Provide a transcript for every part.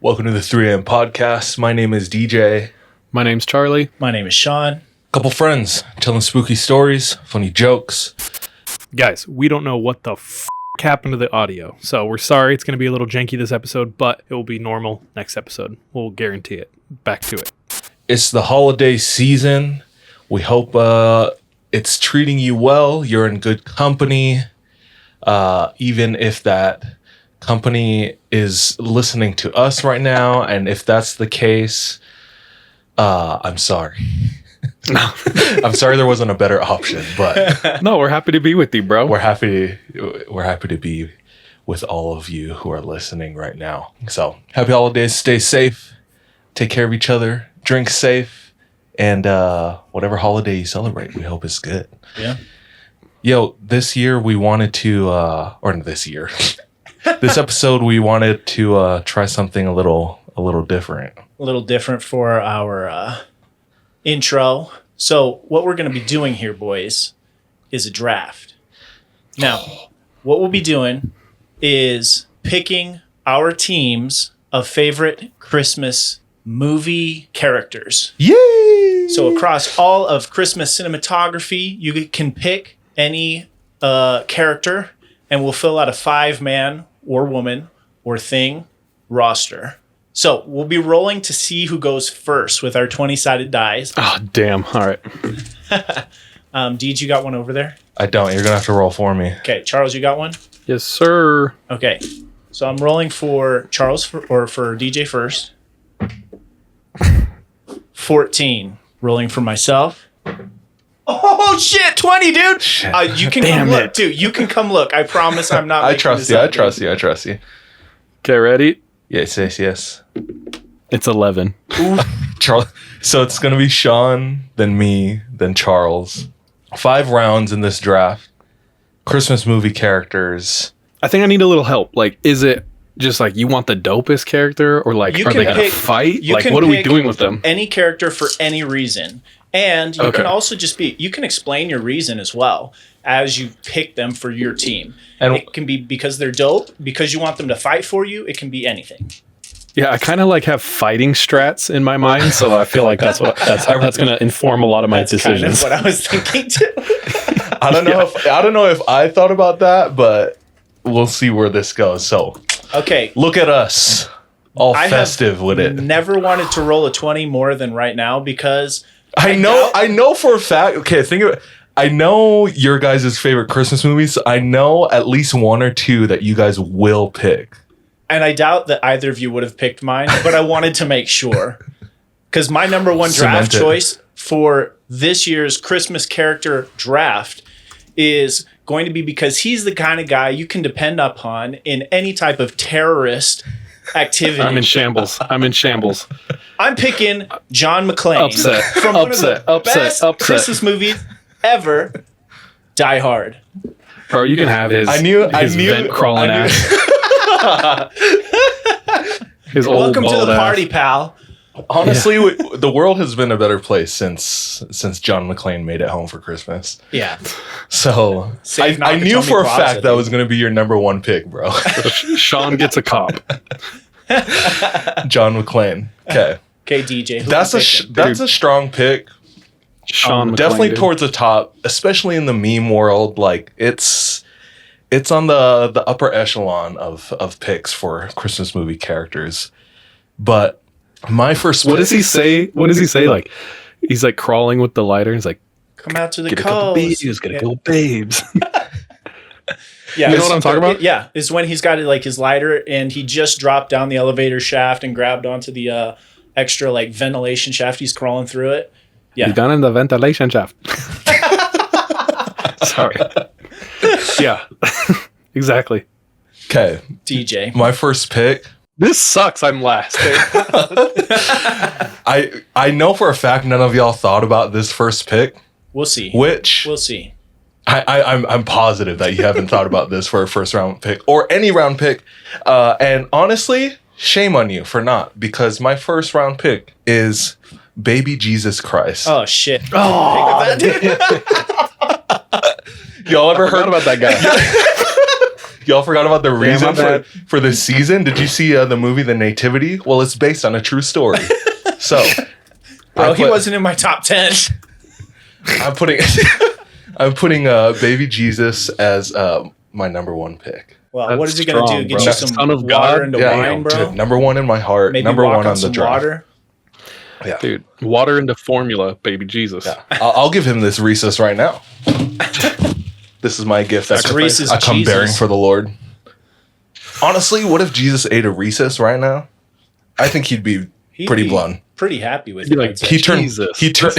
Welcome to the 3am podcast. My name is DJ. My name's Charlie. My name is Sean. Couple friends telling spooky stories, funny jokes. Guys, we don't know what the happened to the audio, so we're sorry it's going to be a little janky this episode, but it will be normal next episode. We'll guarantee it. Back to it. It's the holiday season. We hope it's treating you well. You're in good company. Even if that company is listening to us right now, and if that's the case, I'm sorry. I'm sorry there wasn't a better option, but No, we're happy to be with you, bro. we're happy to be with all of you who are listening right now. So happy holidays, stay safe, take care of each other, drink safe, and whatever holiday you celebrate, we hope it's good. Yeah. Yo, this year we wanted to this episode we wanted to try something a little different. A little different for our intro. So what we're going to be doing here, boys, is a draft. Now, what we'll be doing is picking our teams of favorite Christmas movie characters. Yay! So across all of Christmas cinematography, you can pick any character, and we'll fill out a 5-man or woman or thing roster. So we'll be rolling to see who goes first with our 20-sided dice. Oh, damn. All right. Deej, you got one over there? I don't. You're gonna have to roll for me. Okay, Charles, you got one? Yes, sir. Okay, so I'm rolling for Charles for DJ first. 14. Rolling for myself. Oh shit, 20, dude. Shit. You can Damn come look, it. dude. You can come look. I promise I'm not. I making trust this you. up, I dude. trust you. I trust you. Okay, ready? Yes. It's 11. Charles. So it's gonna be Sean, then me, then Charles. 5 rounds in this draft. Christmas movie characters. I think I need a little help. Like, is it just like you want the dopest character, or like, You are can they going to pick- fight? you Like, can what are we pick doing with them? Any character for any reason. And you Okay. can also you can explain your reason as well as you pick them for your team. And It can be because they're dope, because you want them to fight for you. It can be anything. Yeah, I kind of like have fighting strats in my mind, so I feel like that's going to inform a lot of my That's decisions. kind of what I was thinking too. I don't know if I thought about that, but we'll see where this goes. So Okay. look at us, all I festive with it. Never wanted to roll a 20 more than right now because I know for a fact. Okay, think of it. I know your guys' favorite Christmas movies. I know at least 1 or 2 that you guys will pick. and I doubt that either of you would have picked mine, but I wanted to make sure. Because my number one draft Cemented. choice for this year's Christmas character draft is going to be because he's the kind of guy you can depend upon in any type of terrorist activity. I'm in shambles. I'm picking John McClane Upset. from one of the best Upset. Christmas movies ever, Die Hard. Bro, you can have his vent crawling ass. His old Welcome to bald the ass. party, pal. Honestly, the world has been a better place since John McClane made it home for Christmas. Yeah. So Save I knew Nakatomi for a Plaza, fact that dude. was going to be your number 1 pick, bro. Sean gets a cop. John McClane. Okay, Okay, DJ. who that's you a picking? that's a strong pick. Sean McClane, Definitely dude. towards the top, especially in the meme world. Like it's on the upper echelon of picks for Christmas movie characters. But my first What does he say? Like, he's like crawling with the lighter. He's like, Come out to the get a couple coast. babes, get a couple babes. Yeah, You know what I'm talking about? Yeah, is when he's got like his lighter and he just dropped down the elevator shaft and grabbed onto the extra like ventilation shaft. He's crawling through it. Yeah. He's down in the ventilation shaft. Sorry. Yeah, exactly. Okay, DJ. my first pick. This sucks. I'm last. I know for a fact none of y'all thought about this first pick, We'll see. which We'll see. I'm positive that you haven't thought about this for a first round pick or any round pick. And honestly, shame on you for not, because my first round pick is Baby Jesus Christ. Oh shit. Oh, Y'all ever heard heard about that guy? Y'all forgot about the reason my for this season? Did you see the movie The Nativity? Well, it's based on a true story. So, he wasn't in my top 10. I'm putting baby Jesus as my number one pick. Well, That's what is he going to do? strong, Get bro. you some Son of water God? into Yeah, wine, bro? dude, number one in my heart. Maybe number walk one on the some draft. water. Yeah. Dude, water into formula, baby Jesus. Yeah. I'll give him this Reese's right now. This is my gift. That's Reese's I come Jesus. bearing for the Lord. Honestly, what if Jesus ate a Reese's right now? I think he'd be pretty blunt. Pretty happy with Be it. like, I'd say. He turned. Jesus. He turned.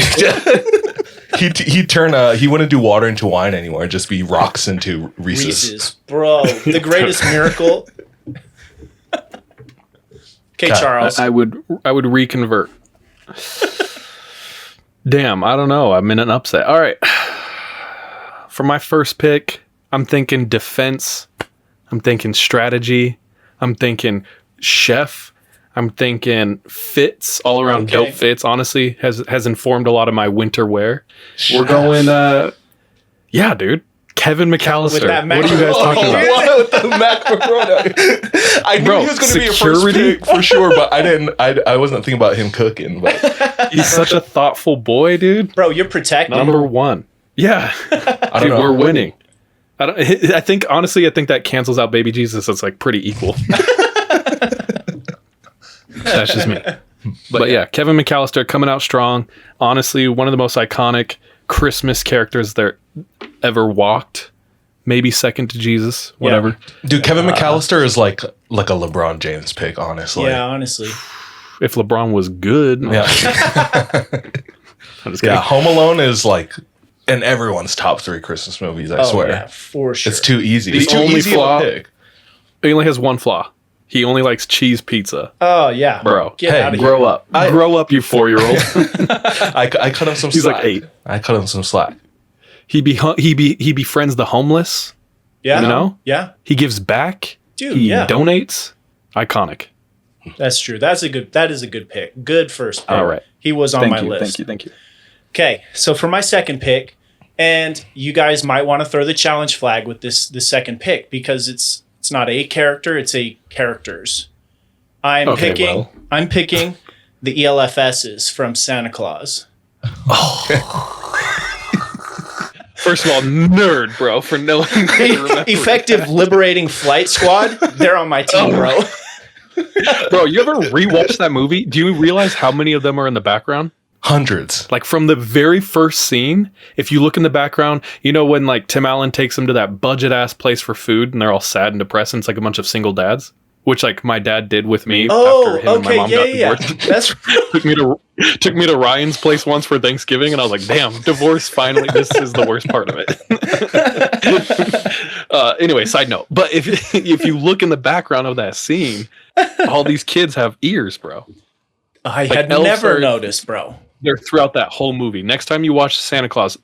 He wouldn't do water into wine anymore. It'd just be rocks into Reese's. Bro, the greatest miracle. Okay, God, Charles. I would reconvert. Damn, I don't know. I'm in an upset. All right. For my first pick, I'm thinking defense. I'm thinking strategy. I'm thinking chef. I'm thinking fits, all around Okay. dope fits. Honestly, has informed a lot of my winter wear. We're going, yeah, dude. Kevin McAllister. With that What are you guys talking about? What with the macaroni? I knew Bro, he was going to be a first security? pick for sure, but I didn't. I wasn't thinking about him cooking. But He's such a thoughtful boy, dude. Bro, you're protected. Number one. Yeah. I don't Dude, know. we're winning. I think honestly, I think that cancels out Baby Jesus. It's like pretty equal. That's just me. But yeah, Kevin McAllister coming out strong. Honestly, one of the most iconic Christmas characters that ever walked. Maybe second to Jesus, whatever. dude, Kevin McAllister is like a LeBron James pick, honestly. Yeah, honestly. If LeBron was good. Yeah. I'm just kidding. Yeah, Home Alone is like in everyone's top 3 Christmas movies, I swear. Yeah, for sure. It's too easy. The It's too only easy flaw- of a pick. He only has one flaw. He only likes cheese pizza. Oh, yeah. Bro, Get hey, out of here. Grow up. Grow up, you 4-year-old. I cut him some He's slack. like 8. I cut him some slack. He befriends the homeless. Yeah. You know? Yeah. He gives back. Dude, He yeah. donates. Iconic. That's true. That is a good pick. Good first pick. All right. He was on my list. Thank you. Okay, so for my second pick, and you guys might want to throw the challenge flag with this second pick because it's not a character, it's a characters. I'm picking the ELFSs from Santa Claus. First of all, nerd, bro, for knowing. Effective Liberating Flight Squad, they're on my team, bro. Bro, you ever rewatch that movie? Do you realize how many of them are in the background? Hundreds. Like from the very first scene, if you look in the background, you know when like Tim Allen takes them to that budget ass place for food and they're all sad and depressed and it's like a bunch of single dads, which like my dad did with me Oh, after him and my okay, mom got divorced. That's Took me to Ryan's place once for Thanksgiving and I was like, damn, divorce finally, this is the worst part of it. Anyway, side note. But if you look in the background of that scene, all these kids have ears, bro. I Like had elves never are- noticed, bro. They're throughout that whole movie. Next time you watch Santa Claus,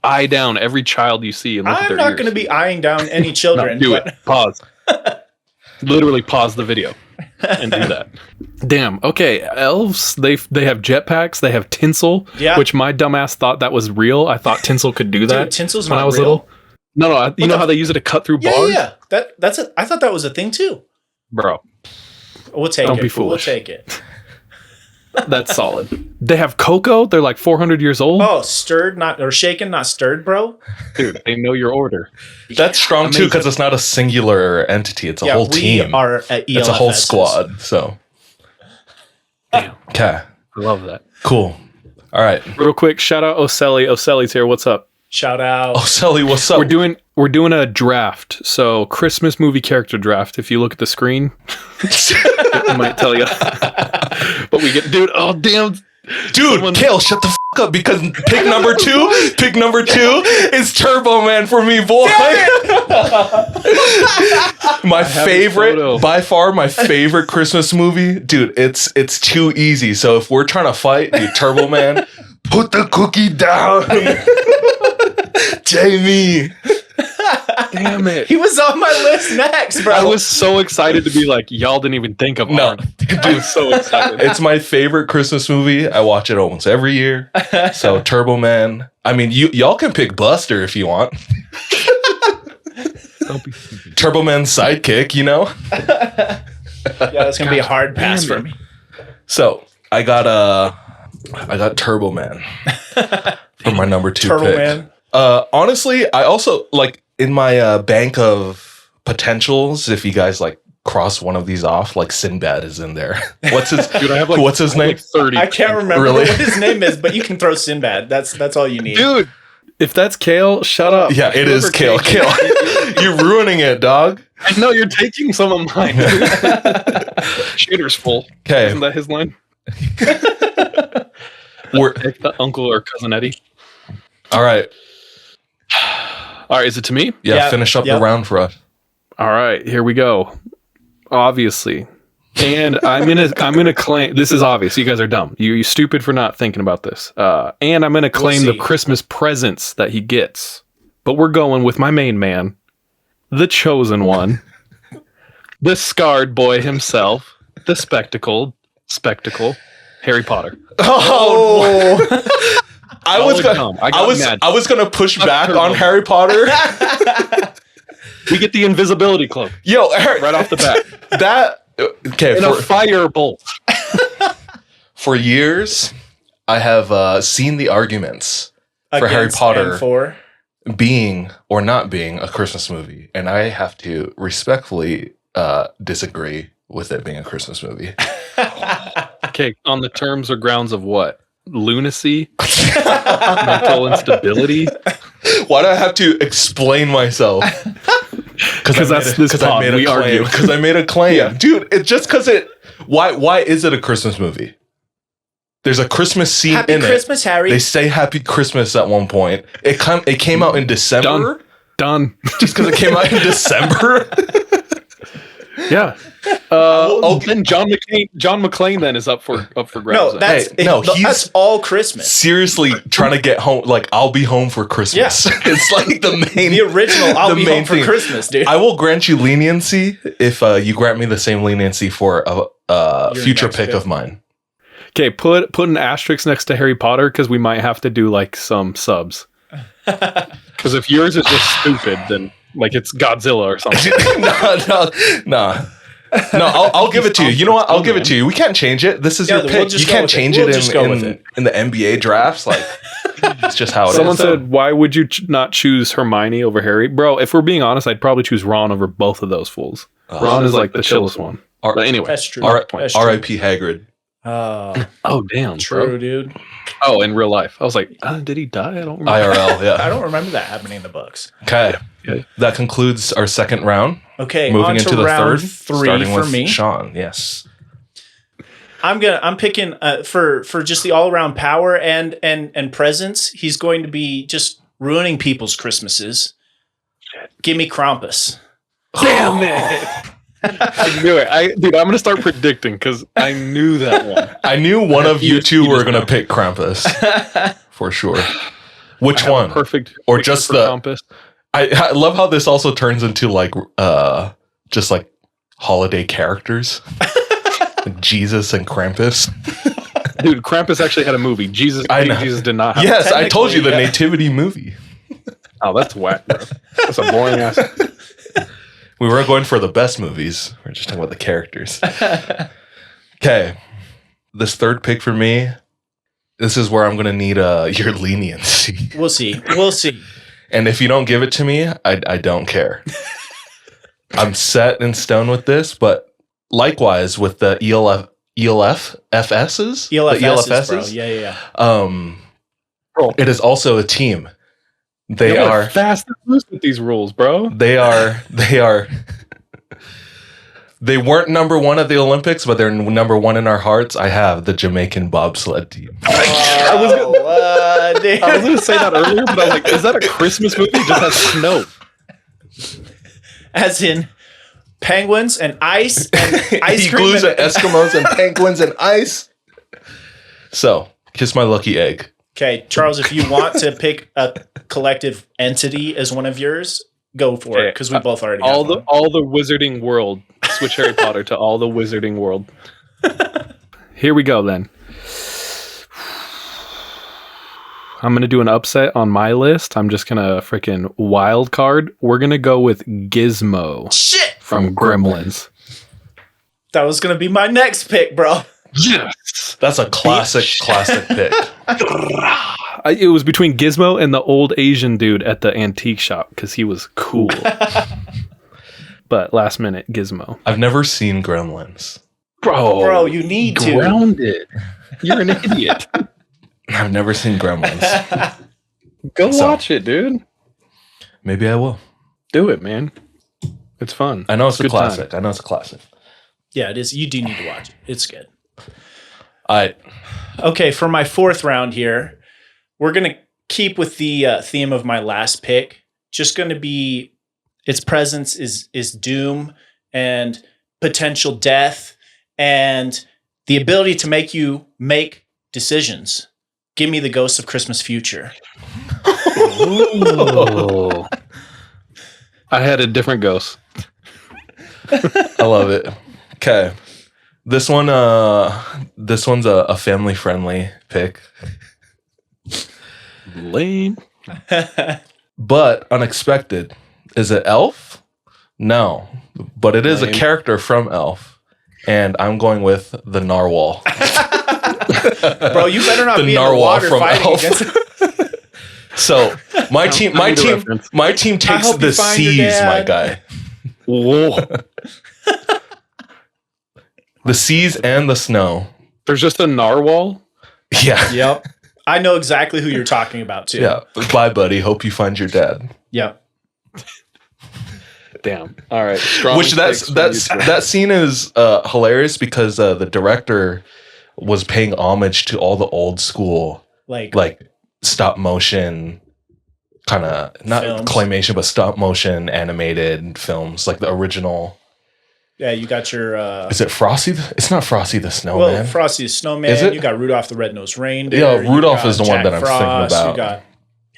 eye down every child you see and look at I'm their not ears. going to be eyeing down any No, children. do but- it. Pause. Literally pause the video and do that. Damn. Okay. Elves, they have jetpacks. They have tinsel, Yeah. which my dumbass thought that was real. I thought tinsel could do that. Dude, tinsel's when not I was real. little. No. You know how they use it to cut through Yeah, bars? yeah. That's it. I thought that was a thing too. Bro, We'll take Don't it. be foolish. We'll take it. that's solid. They have cocoa. They're like 400 years old. Oh, stirred, not or shaken, not stirred, bro. Dude, they know your order. That's strong too because it's not a singular entity. It's a whole team. We are at ELFSs. It's a whole squad. So, Damn. okay, I love that. cool. All right. Real quick, shout out Oselli. Oselli's here. What's up? Shout out. Oh, Sully, what's up? We're doing a draft. So Christmas movie character draft. If you look at the screen, it might tell you. But we get, dude. Oh damn, Dude, Kale, shut the f up because pick number two is Turbo Man for me, boy. My favorite, photo. by far, my favorite Christmas movie, dude. It's too easy. So if we're trying to fight, dude, Turbo Man, put the cookie down, Jamie. damn it. He was on my list next, bro. I was so excited to be like, y'all didn't even think of No, Arn. I was so excited. It's my favorite Christmas movie. I watch it almost every year. So Turbo Man. I mean, y'all can pick Buster if you want. Don't be stupid. Turbo Man's sidekick, you know? Yeah, that's gonna be a hard pass for me. So I got Turbo Man for my number 2 Turtle pick. Man. Honestly, I also like in my bank of potentials. If you guys like cross one of these off, like Sinbad is in there. What's his? Dude, I have what's his name? Like 30. I can't remember Really? what his name is, but you can throw Sinbad. That's all you need. Dude, if that's Kale, shut up. Yeah, it is Kale. Kale. You're ruining it, dog. I know you're taking some of mine. Shader's full. Okay. Isn't that his line? Take the uncle or cousin Eddie. All right. All right, is it to me? Yeah, finish up the round for us. All right, here we go. Obviously. And I'm gonna claim this is obvious. You guys are dumb. You're stupid for not thinking about this. And I'm gonna claim the Christmas presents that he gets. But we're going with my main man, the chosen one, the scarred boy himself, the spectacle, Harry Potter. Oh, I was gonna push back on Harry Potter. We get the invisibility cloak. Yo, right off the bat. Okay, a fire bolt. For years, I have seen the arguments for Harry Potter being or not being a Christmas movie, and I have to respectfully disagree with it being a Christmas movie. Okay, on the terms or grounds of what? Lunacy? Mental instability? Why do I have to explain myself? Because that's this pod. We argue. Because I made a claim. Dude, it's just because it... Why is it a Christmas movie? There's a Christmas scene Happy in Christmas, Harry. They say Happy Christmas at one point. It came out in December. Done. Just because it came out in December? Yeah. Then John McClane then is up for grabs. No, that's all Christmas. Seriously trying to get home. Like, I'll be home for Christmas. Yeah. It's like the original I'll be home for Christmas, dude. I will grant you leniency if you grant me the same leniency for a future pick of mine. Okay, put an asterisk next to Harry Potter because we might have to do like some subs. Because if yours is just stupid, then like it's Godzilla or something. No. I'll give it to you. You know what? I'll give it to you. We can't change it. This is your pick. You can't change it in the NBA drafts. Like, it's just how it is. Someone said, why would you not choose Hermione over Harry? Bro, if we're being honest, I'd probably choose Ron over both of those fools. Ron is like the chillest one. But anyway. That's true. R.I.P. Hagrid. Oh, damn. True, bro. dude. Oh, in real life. I was like, did he die? I don't remember. IRL, yeah. I don't remember that happening in the books. Okay. That concludes our second round. Okay, moving into the round third, 3 starting for with me. Sean. Yes. I'm picking for just the all around power and presence. He's going to be just ruining people's Christmases. Give me Krampus. Damn it! I knew it. Dude, I'm gonna start predicting because I knew that one. I knew one of you two were gonna pick Krampus for sure. Which one? Perfect. Or just the Krampus. I love how this also turns into like just like holiday characters. Jesus and Krampus. Dude, Krampus actually had a movie. Jesus did not have Yes, I told you the Nativity movie. Oh, that's whack, bro. That's a boring ass. We weren't going for the best movies. We're just talking about the characters. Okay. This third pick for me, this is where I'm going to need your leniency. We'll see. And if you don't give it to me, I don't care. I'm set in stone with this, but likewise with the ELFSs. Bro. Yeah. It is also a team. They are fast and loose with these rules, bro. They weren't number one at the Olympics, but they're number one in our hearts. I have the Jamaican bobsled team. I was going to say that earlier, but I was like, is that a Christmas movie? It just has snow. As in penguins and ice and ice cream. Igloos and Eskimos and penguins and ice. So, kiss my lucky egg. Okay, Charles, if you want to pick a collective entity as one of yours, go for it, because we both already have one. All the wizarding world. Switch Harry Potter to all the wizarding world. Here we go then. I'm going to do an upset on my list. I'm just going to freaking wild card. We're going to go with Gizmo Shit! from Gremlins. That was going to be my next pick, bro. Yes! That's a classic pick. It was between Gizmo and the old Asian dude at the antique shop because he was cool. But last minute, Gizmo. I've never seen Gremlins. Bro, you need to. Grounded. You're an idiot. I've never seen Gremlins. Go watch it, dude. Maybe I will. Do it, man. It's fun. I know it's a Good classic. time. I know it's a classic. Yeah, it is. You do need to watch it. It's good. Okay, for my fourth round here, we're going to keep with the theme of my last pick. Just going to be its presence is doom and potential death and the ability to make you make decisions. Give me the Ghost of Christmas Future. Oh. I had a different ghost. I love it. Okay. This one's a family friendly pick. Lame. But unexpected. Is it Elf? No. But it is a character from Elf. And I'm going with the narwhal. Bro, you better not The be in the narwhal water from fighting Elf. against So my team takes hope the you find your seas, my dad. guy. Whoa. The seas and the snow. There's just a narwhal? Yeah. Yep. I know exactly who you're talking about, too. Yeah. Bye, buddy. Hope you find your dad. Yep. Damn. All right. Strong Which that scene is hilarious because the director was paying homage to all the old school like stop motion kind of not films. Claymation but stop motion animated films like the original. Yeah, you got your Is it Frosty? It's not Frosty the Snowman. well, Frosty the Snowman. Is it? You got Rudolph the Red-Nosed Reindeer. Yeah, you Rudolph got is the one Jack that I'm thinking Frost, about. You got,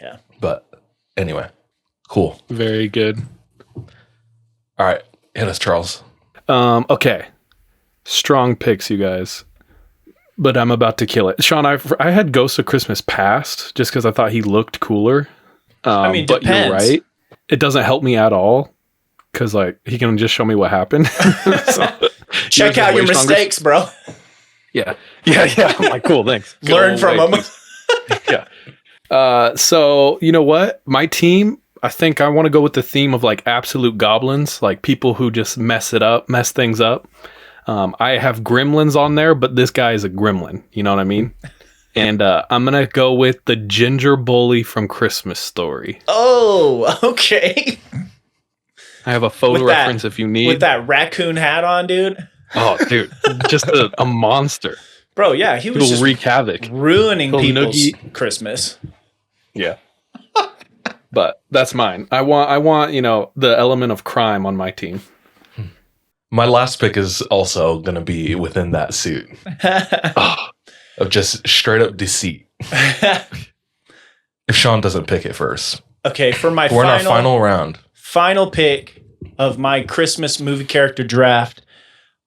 yeah. But anyway, cool. Very good. All right, hit us, Charles. Okay. Strong picks, you guys. But I'm about to kill it. Sean, I had Ghost of Christmas Past just because I thought he looked cooler. I mean, but depends. you're right. It doesn't help me at all because like he can just show me what happened. Check out your mistakes, bro. Yeah. I'm like, cool, thanks. Good Learn old from way, them. Yeah. So you know what? My team, I think I want to go with the theme of like absolute goblins, like people who just mess things up. I have gremlins on there, but this guy is a gremlin. You know what I mean? And I'm going to go with the ginger bully from Christmas Story. Oh, okay. I have a photo With that- reference if you need. With that raccoon hat on, dude. Oh, dude. Just a monster. Bro, yeah, he was He'll just wreak havoc. ruining Little people's noogie. Christmas. Yeah. But that's mine. I want, the element of crime on my team. My last pick is also going to be within that suit of just straight up deceit. If Sean doesn't pick it first. Okay, for my We're in our final round. final pick of my Christmas movie character draft,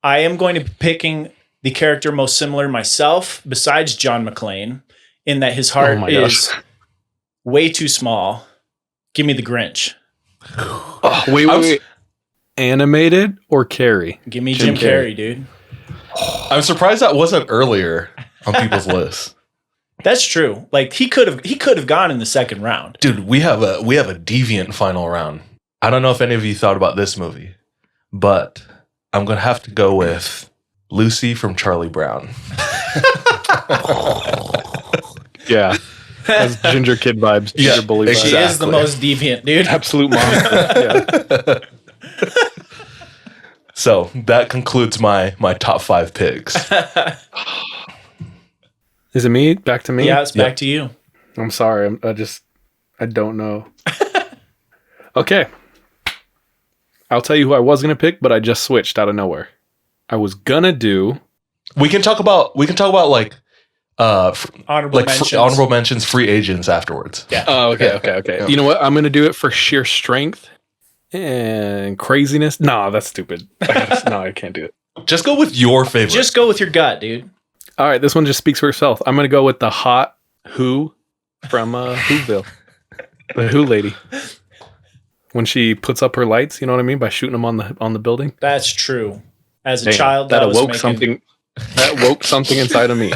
I am going to be picking the character most similar to myself, besides John McClane, in that his heart is way too small. Give me the Grinch. Oh, wait. Animated or Carrie? Give me Jim Carrey, dude. I'm surprised that wasn't earlier on people's list. That's true. Like he could have gone in the second round. Dude, we have a deviant final round. I don't know if any of you thought about this movie, but I'm going to have to go with Lucy from Charlie Brown. Yeah. That's ginger kid vibes. Yeah, Ginger bully vibes. She is the Exactly. most deviant, dude. Absolute monster. Yeah. So that concludes my top 5 picks. Is it me? Back to me? Yeah, it's back to you. I'm sorry. I don't know. Okay. I'll tell you who I was going to pick, but I just switched out of nowhere. I was going to do... We can talk about like Honorable mentions, free agents afterwards. Yeah. Oh, okay. Yeah. You know what? I'm going to do it for sheer strength and craziness. Nah, that's stupid. No, I can't do it. Just go with your favorite. Just go with your gut, dude. All right, this one just speaks for itself. I'm going to go with the hot Who from Whoville. The Who lady. When she puts up her lights, you know what I mean? By shooting them on the building. That's true. As a Damn, child, that was awoke making... something. That woke something inside of me.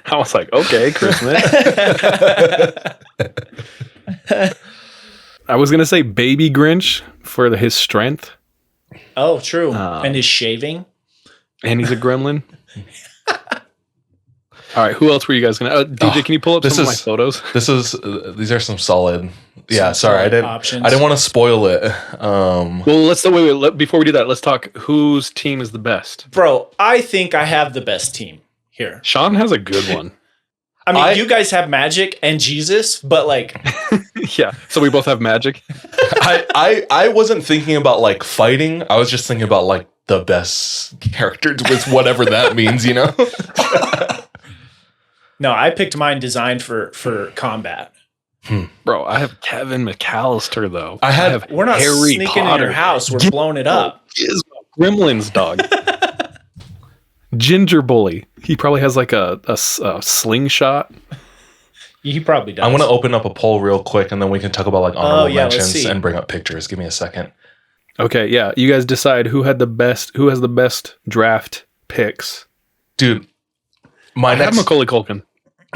I was like, okay, Christmas. I was gonna say Baby Grinch for his strength. Oh, true. And his shaving. And he's a gremlin. All right, who else were you guys gonna? DJ, can you pull up some of my photos? These are some solid. Yeah, sorry, I options. didn't want to spoil it. Well, let's wait. Before we do that, let's talk. Whose team is the best? Bro, I think I have the best team here. Sean has a good one. I mean, you guys have magic and Jesus, but like, yeah. So we both have magic. I wasn't thinking about like fighting. I was just thinking about like the best characters with whatever that means, you know. No, I picked mine designed for combat. Bro, I have Kevin McAllister though. We're not Harry sneaking Potter. in your house. We're blowing it up. Gremlins, dog. Ginger Bully. He probably has like a slingshot. He probably does. I'm gonna open up a poll real quick, and then we can talk about like honorable let's mentions see. and bring up pictures. Give me a second. Okay, yeah. You guys decide who has the best draft picks. Dude, I have Macaulay Culkin.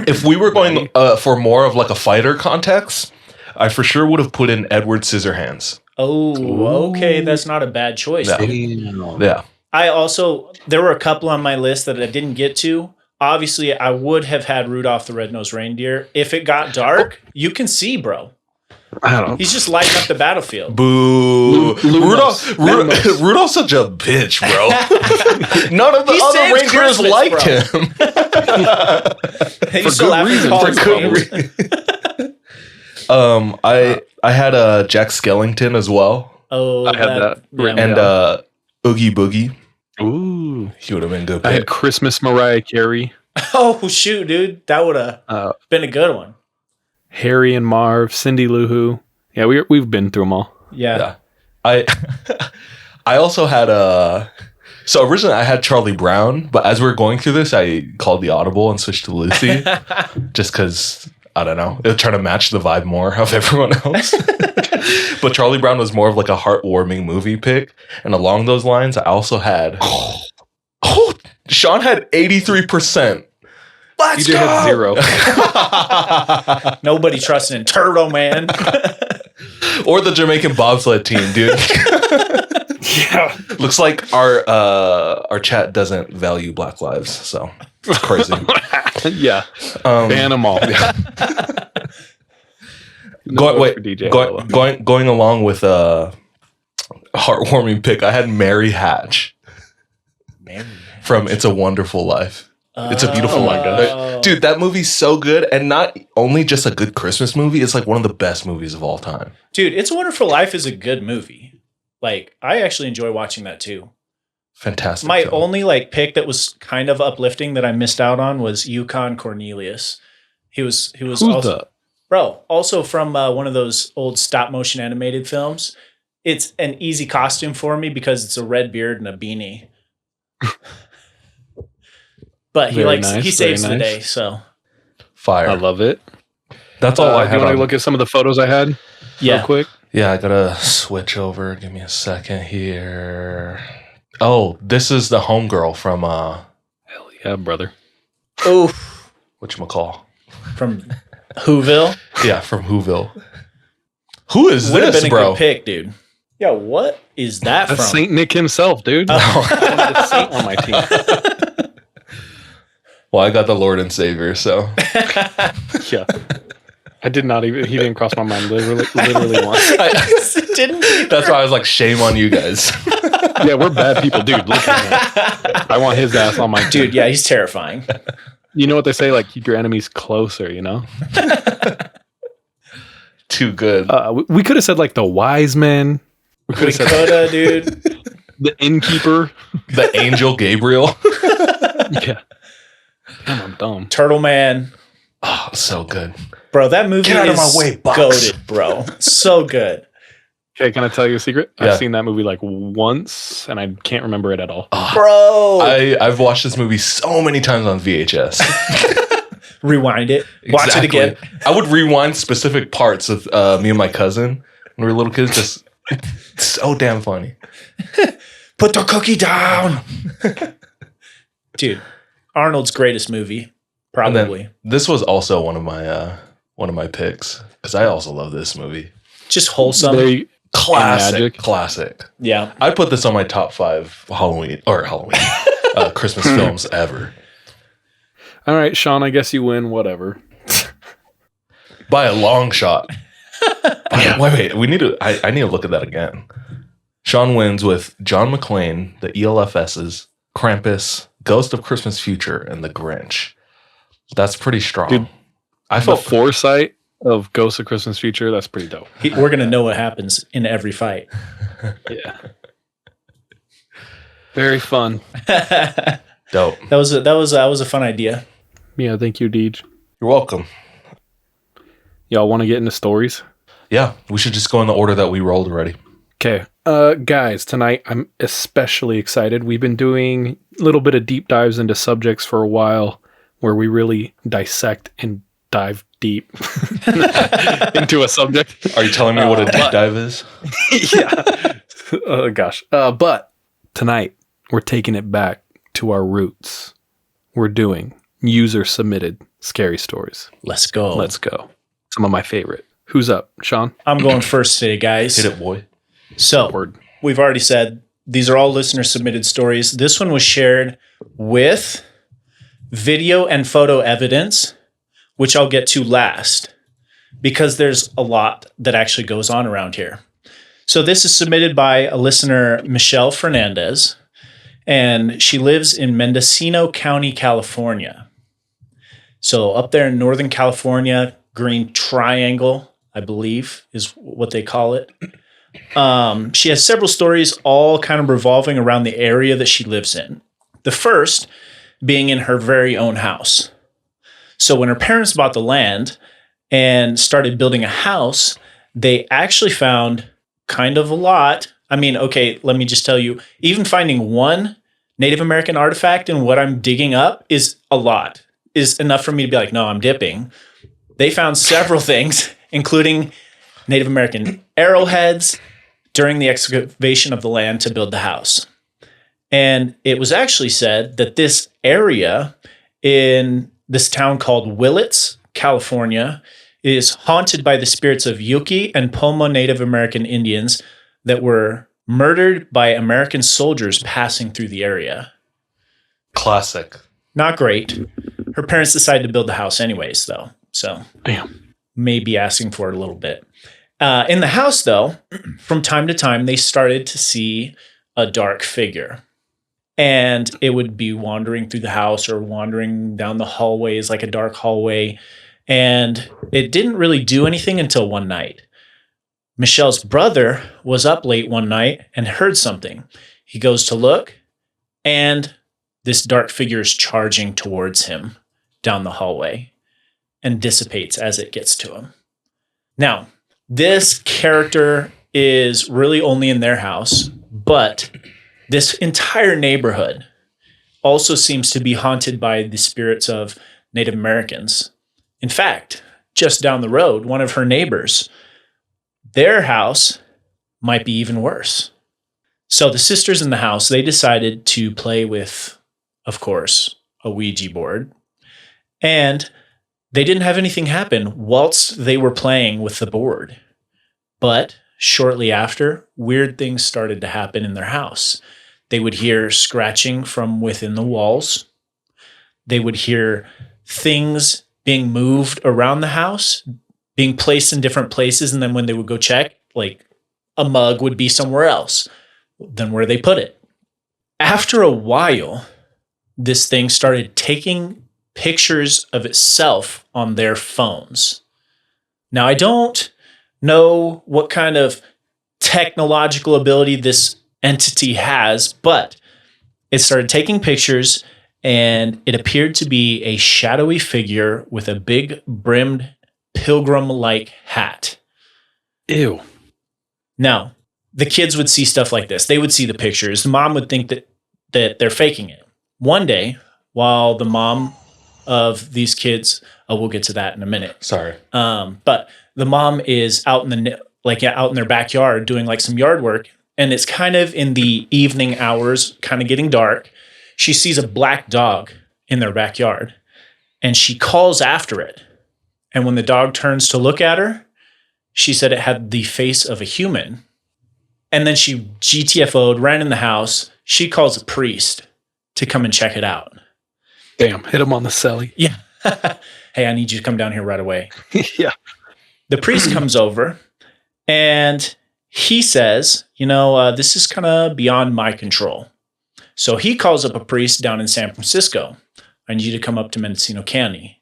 If we were going for more of like a fighter context, I for sure would have put in Edward Scissorhands. Oh, okay. That's not a bad choice. Yeah. Dude. Yeah. There were a couple on my list that I didn't get to. Obviously, I would have had Rudolph the Red-Nosed Reindeer. If it got dark, you can see, bro. I don't know. He's just lighting up the battlefield. Boo. Rudolph's such a bitch, bro. None of the other reindeers Christmas, liked him. He still good reason. I had Jack Skellington as well. Oh, I had that. Yeah, And Oogie Boogie. Ooh. He would have been good. I had Christmas Mariah Carey. Oh, shoot, dude. That would have been a good one. Harry and Marv, Cindy Lou Who. Yeah, we've been through them all. Yeah. I also had so originally I had Charlie Brown, but as we were going through this, I called the audible and switched to Lucy, just because I don't know, it was trying to match the vibe more of everyone else. But Charlie Brown was more of like a heartwarming movie pick, and along those lines, I also had Sean had 83%. Let's DJ had 0. Nobody trusting in Turtle Man. Or the Jamaican bobsled team, dude. Yeah. Looks like our chat doesn't value Black lives, so it's crazy. Yeah. Ban them all. Yeah. Going along with a heartwarming pick, I had Mary Hatch from It's a Wonderful Life. It's a beautiful life. Dude, that movie's so good, and not only just a good Christmas movie, it's like one of the best movies of all time. Dude, It's a Wonderful Life is a good movie. Like, I actually enjoy watching that too. Fantastic. My film. only like pick that was kind of uplifting that I missed out on was Yukon Cornelius. He was also from one of those old stop motion animated films. It's an easy costume for me because it's a red beard and a beanie. But he saves the day, so fire. I love it. That's all I have. had. You want to look at some of the photos I had? Yeah. Real quick? Yeah, I gotta switch over. Give me a second here. Oh, this is the homegirl from Hell yeah, brother. Oh, whatchamacall? From Whoville? Yeah, from Whoville. Who is Would have this, been a bro? good pick, dude. Yeah, what is that That's from? Saint Nick himself, dude. I wanted a saint on my team. Well, I got the Lord and Savior, so. Yeah. I did not even, he didn't cross my mind literally once. That's why I was like, shame on you guys. Yeah, we're bad people. Dude, look at him. I want his ass on my team. Dude, yeah, he's terrifying. You know what they say? Like, keep your enemies closer, you know? Too good. We could have said, like, the wise men. We could have, dude. The innkeeper. The angel Gabriel. Yeah. Damn, I'm dumb. Turtle Man. Oh, so good. Bro, that movie Get out is of my way, Box. goated, bro. So good. Okay, can I tell you a secret? Yeah. I've seen that movie like once, and I can't remember it at all. Bro. I've watched this movie so many times on VHS. Rewind it. Watch it again. I would rewind specific parts of me and my cousin when we were little kids. Just so damn funny. Put the cookie down. Dude, Arnold's greatest movie, probably. This was also one of my picks because I also love this movie. Just wholesome. Classic. Yeah. I'd put this on my top 5 Halloween Christmas films ever. All right, Sean, I guess you win. Whatever. By a long shot. Wait. I need to look at that again. Sean wins with John McClane, the ELFS's, Krampus, Ghost of Christmas Future, and The Grinch. That's pretty strong. Dude, I the felt foresight of Ghost of Christmas Future, that's pretty dope. We're going to know what happens in every fight. Yeah. Very fun. dope. That was a fun idea. Yeah, thank you, Deej. You're welcome. Y'all want to get into stories? Yeah, we should just go in the order that we rolled already. Okay. Guys, tonight I'm especially excited. We've been doing a little bit of deep dives into subjects for a while where we really dissect and dive deep into a subject. Are you telling me what a deep dive is? Yeah. Oh, gosh. But tonight we're taking it back to our roots. We're doing user-submitted scary stories. Let's go. Let's go. Some of my favorite. Who's up, Sean? I'm going first today, guys. Hit it, boy. So, we've already said these are all listener-submitted stories. This one was shared with video and photo evidence, which I'll get to last, because there's a lot that actually goes on around here. So this is submitted by a listener, Michelle Fernandez, and she lives in Mendocino County, California. So up there in Northern California, Green Triangle, I believe, is what they call it. She has several stories, all kind of revolving around the area that she lives in. The first being in her very own house. So when her parents bought the land and started building a house, they actually found kind of a lot. I mean, okay, let me just tell you, even finding one Native American artifact in what I'm digging up is a lot, is enough for me to be like, no, I'm dipping. They found several things, including Native American arrowheads during the excavation of the land to build the house. And it was actually said that this area in this town called Willits, California, is haunted by the spirits of Yuki and Pomo Native American Indians that were murdered by American soldiers passing through the area. Classic. Not great. Her parents decided to build the house anyways, though. So, damn, maybe asking for it a little bit. In the house, though, from time to time, they started to see a dark figure. And it would be wandering through the house or wandering down the hallways, like a dark hallway. And it didn't really do anything until one night. Michelle's brother was up late one night and heard something. He goes to look, and this dark figure is charging towards him down the hallway and dissipates as it gets to him. Now, this character is really only in their house, but this entire neighborhood also seems to be haunted by the spirits of Native Americans. In fact, just down the road, one of her neighbors, their house might be even worse. So the sisters in the house, they decided to play with, of course, a Ouija board. And they didn't have anything happen whilst they were playing with the board. But shortly after, weird things started to happen in their house. They would hear scratching from within the walls. They would hear things being moved around the house, being placed in different places. And then when they would go check, like a mug would be somewhere else than where they put it. After a while, this thing started taking pictures of itself on their phones. Now, I don't know what kind of technological ability this entity has, but it started taking pictures, and it appeared to be a shadowy figure with a big brimmed pilgrim-like hat. Ew. Now, the kids would see stuff like this. They would see the pictures. The mom would think that they're faking it. One day, while the mom of these kids. We'll get to that in a minute. Sorry. But the mom is out in their backyard doing like some yard work, and it's kind of in the evening hours, kind of getting dark. She sees a black dog in their backyard, and she calls after it. And when the dog turns to look at her, she said it had the face of a human. And then she GTFO'd, ran in the house. She calls a priest to come and check it out. Damn, hit him on the celly. Yeah. Hey, I need you to come down here right away. Yeah. The priest comes over and he says, this is kind of beyond my control. So he calls up a priest down in San Francisco. I need you to come up to Mendocino County.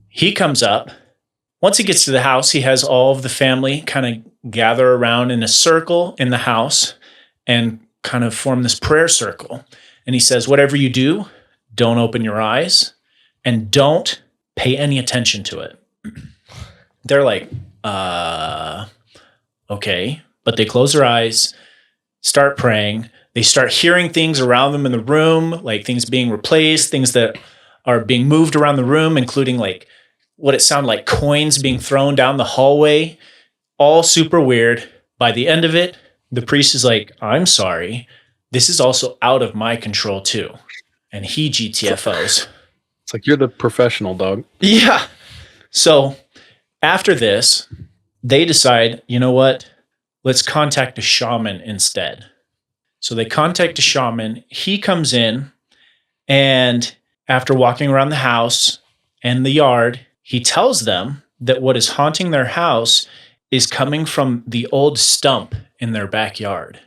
He comes up. Once he gets to the house, he has all of the family kind of gather around in a circle in the house and kind of form this prayer circle. And he says, whatever you do, don't open your eyes and don't pay any attention to it. They're like, okay. But they close their eyes, start praying. They start hearing things around them in the room, like things being replaced, things that are being moved around the room, including like what it sounded like coins being thrown down the hallway. All super weird. By the end of it, the priest is like, I'm sorry. This is also out of my control too. And he GTFOs. It's like, you're the professional, dog. Yeah. So after this, they decide, you know what? Let's contact a shaman instead. So they contact a shaman. He comes in, and after walking around the house and the yard, he tells them that what is haunting their house is coming from the old stump in their backyard,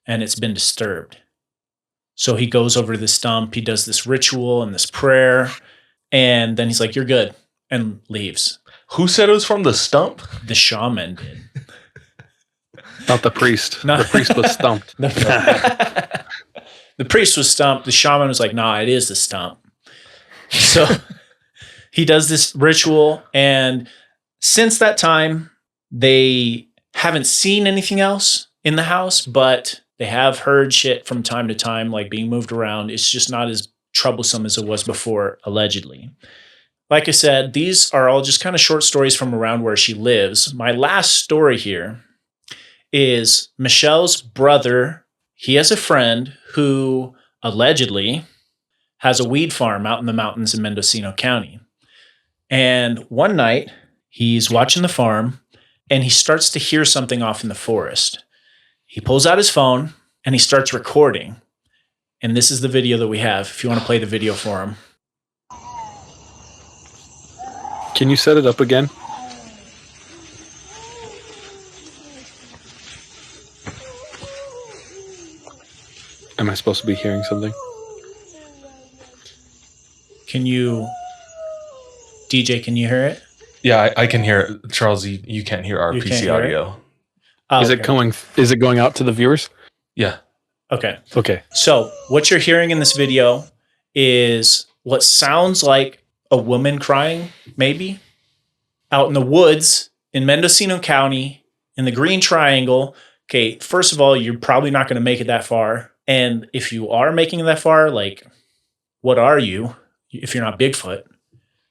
and it's been disturbed. So he goes over to the stump, he does this ritual and this prayer, and then he's like, you're good, and leaves. Who said it was from the stump? The shaman did. Not the priest. No. The priest was stumped. The priest was stumped. The shaman was like, nah, it is the stump. So he does this ritual, and since that time, they haven't seen anything else in the house, but they have heard shit from time to time, like being moved around. It's just not as troublesome as it was before, allegedly. Like I said, these are all just kind of short stories from around where she lives. My last story here is Michelle's brother. He has a friend who allegedly has a weed farm out in the mountains in Mendocino County. And one night, he's watching the farm, and he starts to hear something off in the forest. He pulls out his phone, and he starts recording. And this is the video that we have, if you want to play the video for him. Can you set it up again? Am I supposed to be hearing something? DJ, can you hear it? Yeah, I can hear it. Charles, you can't hear our You can't PC hear audio. Oh, Is it going out to the viewers? Yeah. Okay. Okay. So what you're hearing in this video is what sounds like a woman crying, maybe, out in the woods in Mendocino County in the Green Triangle. Okay, first of all, you're probably not going to make it that far. And if you are making it that far, like, what are you if you're not Bigfoot?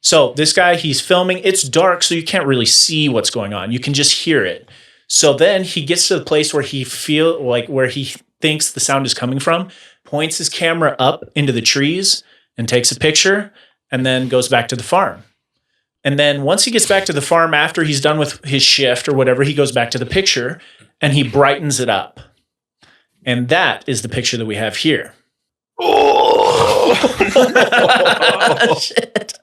So this guy, he's filming. It's dark, so you can't really see what's going on. You can just hear it. So then he gets to the place where he thinks the sound is coming from, points his camera up into the trees and takes a picture, and then goes back to the farm. And then once he gets back to the farm after he's done with his shift or whatever, he goes back to the picture and he brightens it up. And that is the picture that we have here. Oh, shit.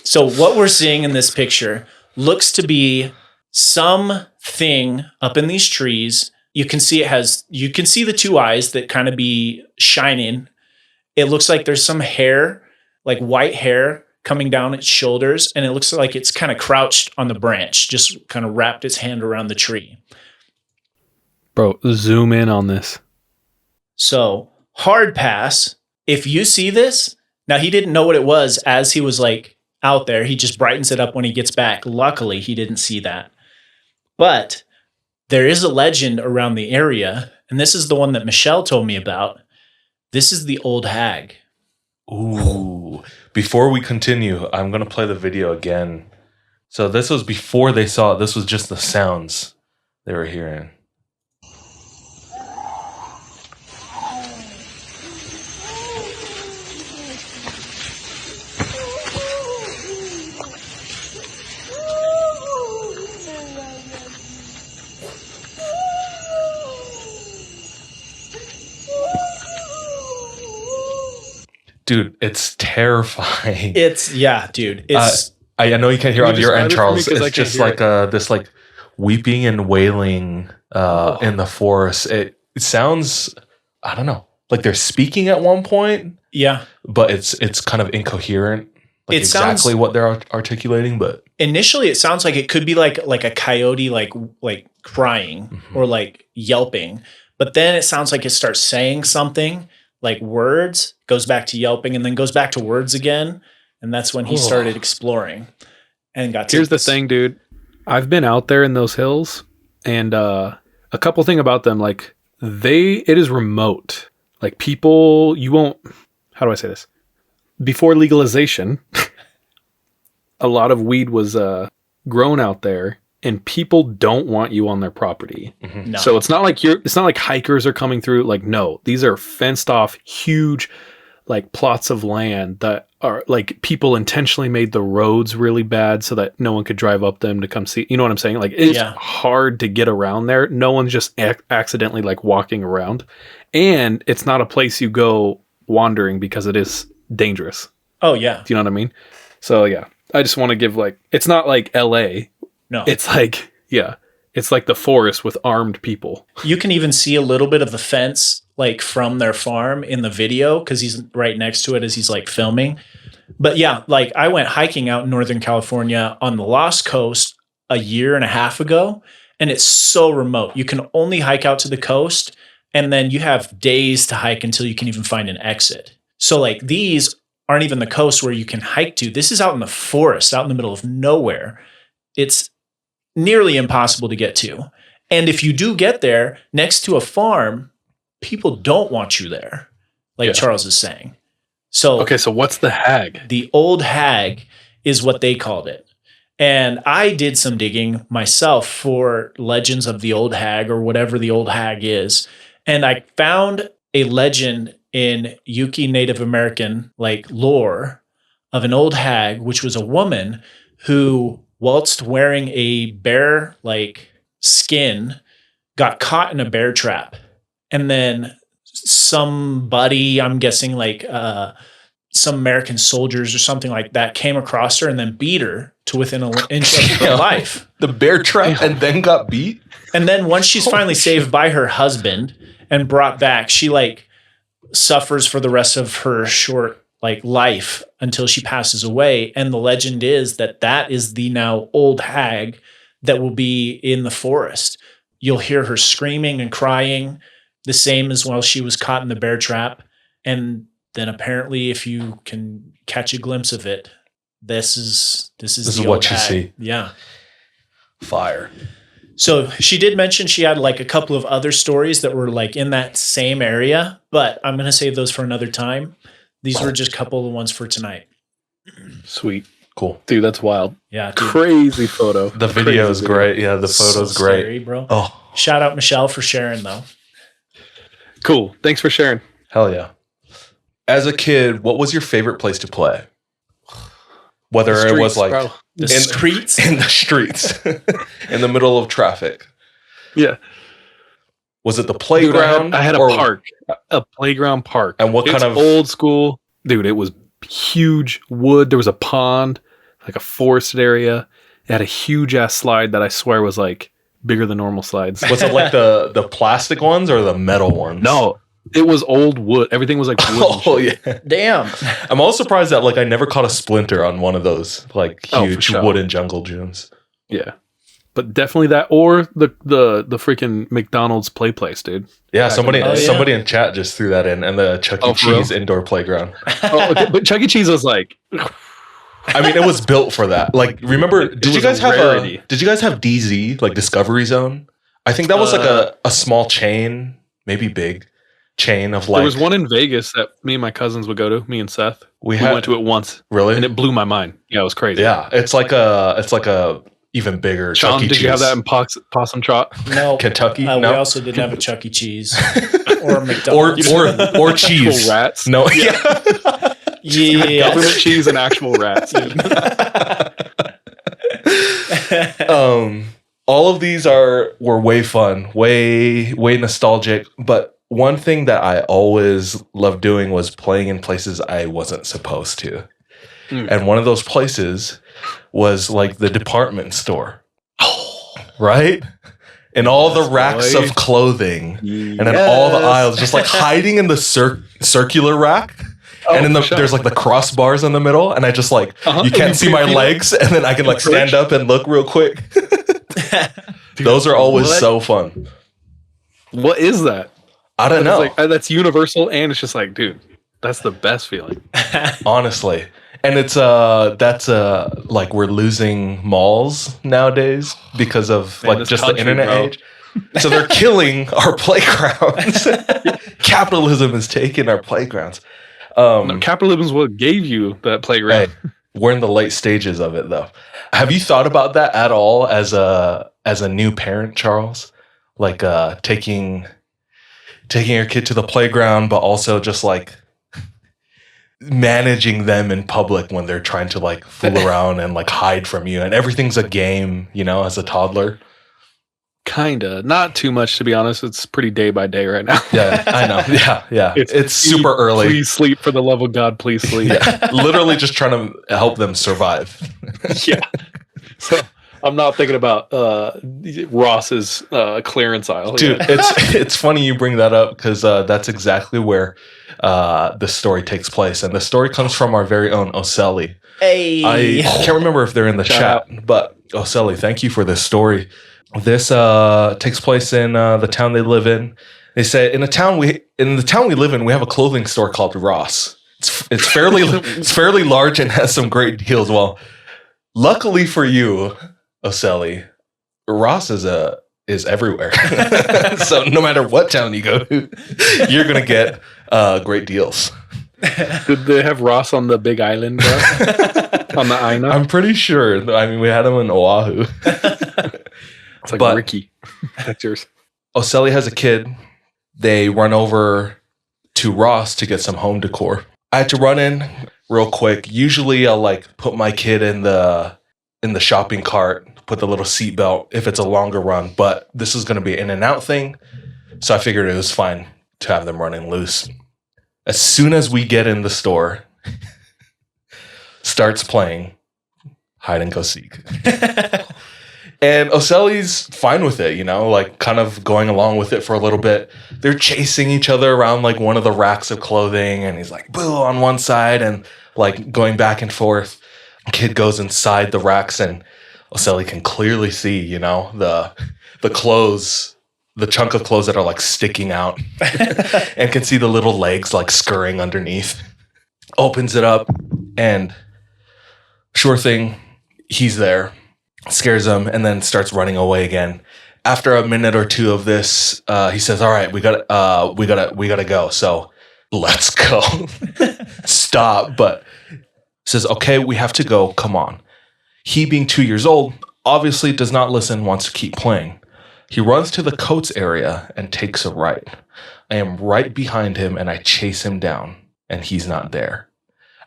So what we're seeing in this picture looks to be something up in these trees. You can see the two eyes that kind of be shining. It looks like there's some hair, like white hair coming down its shoulders. And it looks like it's kind of crouched on the branch, just kind of wrapped its hand around the tree. Bro, zoom in on this. So hard pass. If you see this, now he didn't know what it was as he was like out there. He just brightens it up when he gets back. Luckily, he didn't see that. But there is a legend around the area, and this is the one that Michelle told me about. This is the Old Hag. Ooh. Before we continue, I'm going to play the video again. So this was before they saw it. This was just the sounds they were hearing. Dude, it's terrifying. Dude. It's I know you can't hear on your end, Charles. I It's just like this like weeping and wailing in the forest. It sounds, I don't know, like they're speaking at one point. Yeah, but it's kind of incoherent. Like it sounds exactly what they're articulating, but initially it sounds like it could be like a coyote like crying or like yelping, but then it sounds like it starts saying something like words, goes back to yelping, and then goes back to words again. And that's when he started exploring and got to Here's the thing, dude. I've been out there in those hills, and a couple thing about them, like it is remote. Like people, you won't, how do I say this? Before legalization, a lot of weed was grown out there, and people don't want you on their property. Mm-hmm. No. So it's not like hikers are coming through. Like, no, these are fenced off, huge, like plots of land that are like people intentionally made the roads really bad so that no one could drive up them to come see. You know what I'm saying? Like it's hard to get around there. No one's just accidentally like walking around, and it's not a place you go wandering because it is dangerous. Oh yeah. Do you know what I mean? So yeah, I just want to give like, it's not like LA. No. It's like, yeah, it's like the forest with armed people. You can even see a little bit of the fence like from their farm in the video because he's right next to it as he's like filming. But yeah, like I went hiking out in Northern California on the Lost Coast a year and a half ago, and it's so remote. You can only hike out to the coast, and then you have days to hike until you can even find an exit. So like these aren't even the coast where you can hike to. This is out in the forest, out in the middle of nowhere. It's nearly impossible to get to. And if you do get there next to a farm, people don't want you there, like Charles is saying. So okay, so what's the hag? The Old Hag is what they called it. And I did some digging myself for legends of the Old Hag or whatever the Old Hag is. And I found a legend in Yuki Native American like lore of an old hag, which was a woman who, whilst wearing a bear like skin, got caught in a bear trap. And then somebody, I'm guessing like some American soldiers or something like that, came across her and then beat her to within an inch of her life. The bear trap and then got beat? And then once she's finally saved by her husband and brought back, she like suffers for the rest of her short like life until she passes away. And the legend is that that is the now Old Hag that will be in the forest. You'll hear her screaming and crying, the same as while she was caught in the bear trap. And then apparently if you can catch a glimpse of it, this is what you see. Yeah. Fire. So she did mention she had like a couple of other stories that were like in that same area, but I'm going to save those for another time. These were just a couple of the ones for tonight. Sweet. Cool. Dude, that's wild. Yeah. Dude. Crazy photo. The video is great. Yeah, the photo's So great. scary, bro. Oh, Shout out Michelle for sharing though. Cool. Thanks for sharing. hell yeah. As a kid, what was your favorite place to play? Whether it was like the streets, in the streets, in the middle of traffic. Yeah. Was it the playground? Dude, I had a park, a playground park. And what kind of old school? Dude, it was huge wood. There was a pond, like a forested area. It had a huge ass slide that I swear was like bigger than normal slides. Was it like the plastic ones or the metal ones? No, it was old wood. Everything was like wood. Oh yeah. Damn. I'm also surprised that like I never caught a splinter on one of those like huge wooden jungle gyms. Yeah. But definitely that, or the freaking McDonald's play place, dude. Yeah, somebody in chat just threw that in, and the Chuck E. Cheese indoor playground. Okay, but Chuck E. Cheese was like, I mean, it was built for that. Like, remember? Did you guys have DZ, like Discovery Zone? I think that was like a small chain, maybe big, chain of like. There was one in Vegas that me and my cousins would go to. Me and Seth. We went to it once. Really? And it blew my mind. Yeah, it was crazy. Yeah, it's like a even bigger. Sean, Chuck E. did you have Cheese. that in Possum Trot? No, Kentucky? We No. also didn't have a Chuck E. Cheese or a McDonald's or cheese. Actual rats. No, yeah. Government cheese and actual rats. Dude. All of these were way fun, way nostalgic. But one thing that I always loved doing was playing in places I wasn't supposed to. And one of those places was like the department store. Right? And all the racks of clothing. And then all the aisles, just like hiding in the circular rack. And then there's like the crossbars in the middle. And I just like, you can't see my legs. And then I can like stand up and look real quick. Dude, those are always so fun. What is that? I don't know. Like, that's universal. And it's just like, dude, that's the best feeling. Honestly. And it's like we're losing malls nowadays because of like just the internet age. So they're killing our playgrounds. Capitalism is taking our playgrounds. No, capitalism is what gave you that playground. Hey, we're in the late stages of it though. Have you thought about that at all as a new parent, Charles? Like taking your kid to the playground, but also just like managing them in public when they're trying to like fool around and like hide from you, and everything's a game, as a toddler. Kinda, not too much to be honest. It's pretty day by day right now. Yeah, I know. Yeah. It's super early. Please sleep, for the love of God. Please sleep. Yeah. Literally just trying to help them survive. Yeah. So I'm not thinking about Ross's clearance aisle. Dude, it's funny you bring that up because that's exactly where the story takes place, and the story comes from our very own Oseli. Hey, I can't remember if they're in the chat, but Oseli, thank you for this story. This takes place in the town they live in. They say in the town we live in, we have a clothing store called Ross. It's fairly large and has some great deals. Well, luckily for you, Oseli, Ross is everywhere. So no matter what town you go to, you're gonna get great deals. Did they have Ross on the Big Island, bro? On the Aina? I'm pretty sure. I mean, we had him in Oahu. It's like Ricky. That's yours. Oseli has a kid. They run over to Ross to get some home decor. I had to run in real quick. Usually I'll like put my kid in the shopping cart, put the little seatbelt if it's a longer run, but this is going to be an in and out thing. So I figured it was fine to have them running loose. As soon as we get in the store, starts playing hide and go seek. And Oseli's fine with it, like kind of going along with it for a little bit. They're chasing each other around like one of the racks of clothing, and he's like, boo, on one side, and like going back and forth. Kid goes inside the racks, and Oseli can clearly see, the clothes, the chunk of clothes that are like sticking out, and can see the little legs like scurrying underneath. Opens it up, and sure thing, he's there. Scares him, and then starts running away again. After a minute or two of this, he says, "All right, we gotta go. So let's go." Stop, but says, "Okay, we have to go. Come on." He, being 2 years old, obviously does not listen. Wants to keep playing. He runs to the coats area and takes a right. I am right behind him, and I chase him down, and he's not there.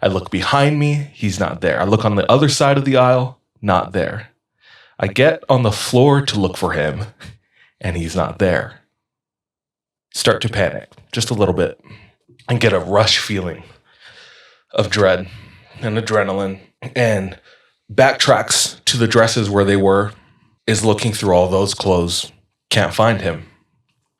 I look behind me. He's not there. I look on the other side of the aisle. Not there. I get on the floor to look for him, and he's not there. Start to panic just a little bit and get a rush feeling of dread and adrenaline, and backtracks to the dresses where they were, is looking through all those clothes, can't find him.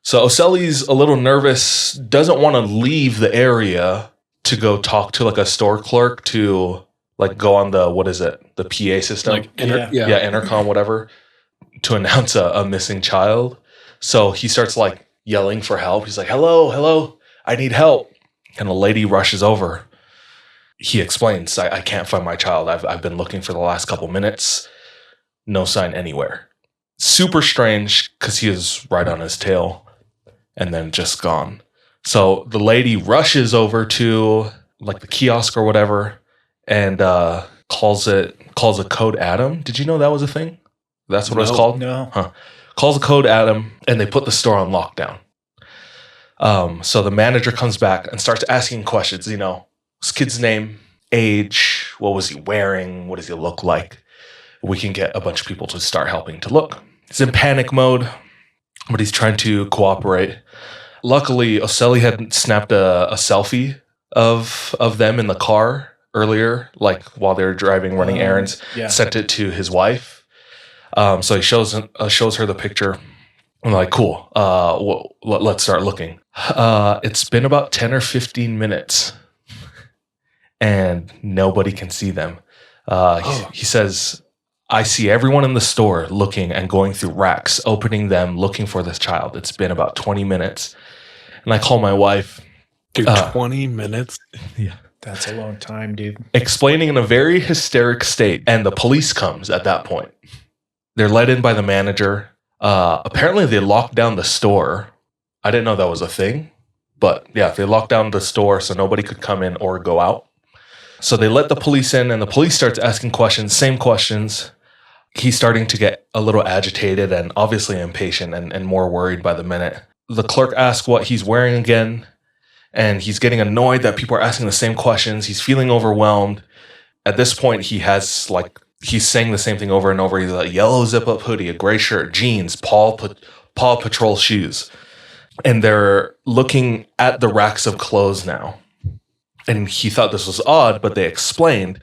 So Oseli's a little nervous, doesn't want to leave the area to go talk to like a store clerk to like go on the, what is it? The PA system? Like intercom, whatever, to announce a missing child. So he starts like yelling for help. He's like, hello, I need help. And a lady rushes over. He explains, I can't find my child. I've been looking for the last couple minutes. No sign anywhere. Super strange because he is right on his tail and then just gone. So the lady rushes over to like the kiosk or whatever and calls a code Adam. Did you know that was a thing? That's what it was called? No. Huh. Calls a code Adam, and they put the store on lockdown. So the manager comes back and starts asking questions, his kid's name, age, what was he wearing, what does he look like? We can get a bunch of people to start helping to look. He's in panic mode, but he's trying to cooperate. Luckily, Oselli had snapped a selfie of them in the car earlier, like while they were driving, running errands, sent it to his wife. So he shows her the picture. I'm like, cool. Let's start looking. It's been about 10 or 15 minutes, and nobody can see them. He says, I see everyone in the store looking and going through racks, opening them, looking for this child. It's been about 20 minutes. And I call my wife. Dude, 20 minutes? Yeah. That's a long time, dude. Explaining in a very hysteric state. And the police comes at that point. They're led in by the manager. Apparently they locked down the store. I didn't know that was a thing. But yeah, they locked down the store so nobody could come in or go out. So they let the police in, and the police starts asking questions, same questions. He's starting to get a little agitated and obviously impatient and more worried by the minute. The clerk asks what he's wearing again, and he's getting annoyed that people are asking the same questions. He's feeling overwhelmed. At this point, he's saying the same thing over and over. He's like, yellow zip-up hoodie, a gray shirt, jeans, Paw Patrol shoes. And they're looking at the racks of clothes now. And he thought this was odd, but they explained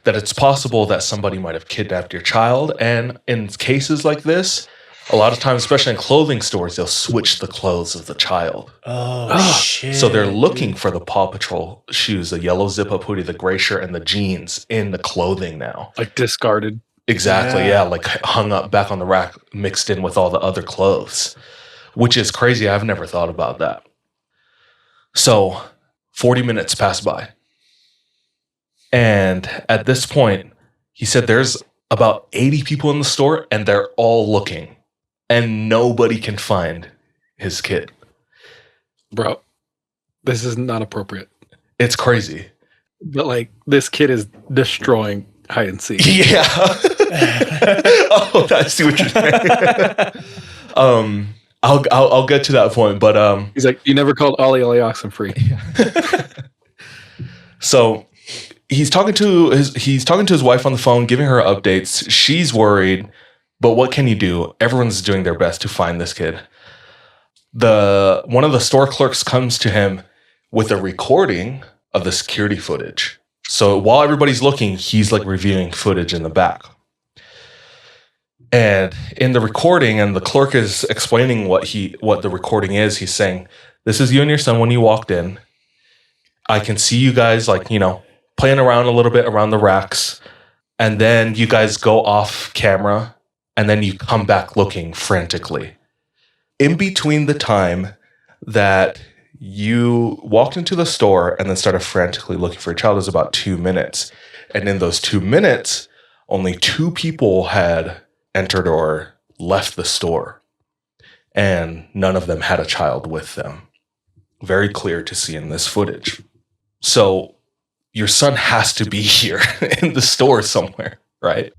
that it's possible that somebody might have kidnapped your child. And in cases like this, a lot of times, especially in clothing stores, they'll switch the clothes of the child. Oh, shit. So they're looking for the Paw Patrol shoes, the yellow zip-up hoodie, the gray shirt, and the jeans in the clothing now. Like discarded. Exactly, yeah. Like hung up back on the rack, mixed in with all the other clothes, which is crazy. I've never thought about that. So 40 minutes pass by. And at this point, he said there's about 80 people in the store, and they're all looking, and nobody can find his kid. Bro, this is not appropriate. It's crazy. But like, this kid is destroying hide and seek. Yeah. Oh, I see what you're saying. I'll get to that point, but he's like, you never called Ollie oxen free. So he's talking to his wife on the phone, giving her updates. She's worried, but what can you do? Everyone's doing their best to find this kid. One of the store clerks comes to him with a recording of the security footage. So while everybody's looking, he's like reviewing footage in the back. And in the recording, and the clerk is explaining what the recording is, he's saying, this is you and your son when you walked in. I can see you guys playing around a little bit around the racks. And then you guys go off camera, and then you come back looking frantically. In between the time that you walked into the store and then started frantically looking for a child is about 2 minutes. And in those 2 minutes, only 2 people had entered or left the store. And none of them had a child with them. Very clear to see in this footage. So your son has to be here in the store somewhere, right?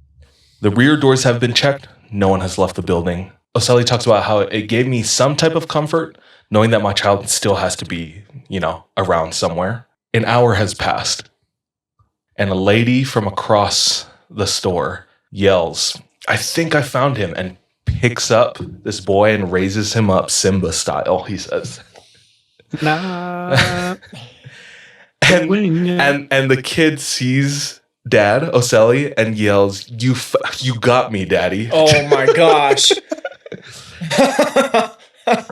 The rear doors have been checked. No one has left the building. Oselli talks about how it gave me some type of comfort knowing that my child still has to be, around somewhere. An hour has passed, and a lady from across the store yells, I think I found him, and picks up this boy and raises him up Simba style, he says. Nah. And the kid sees Dad, Oselli, and yells, you got me, Daddy. Oh my gosh.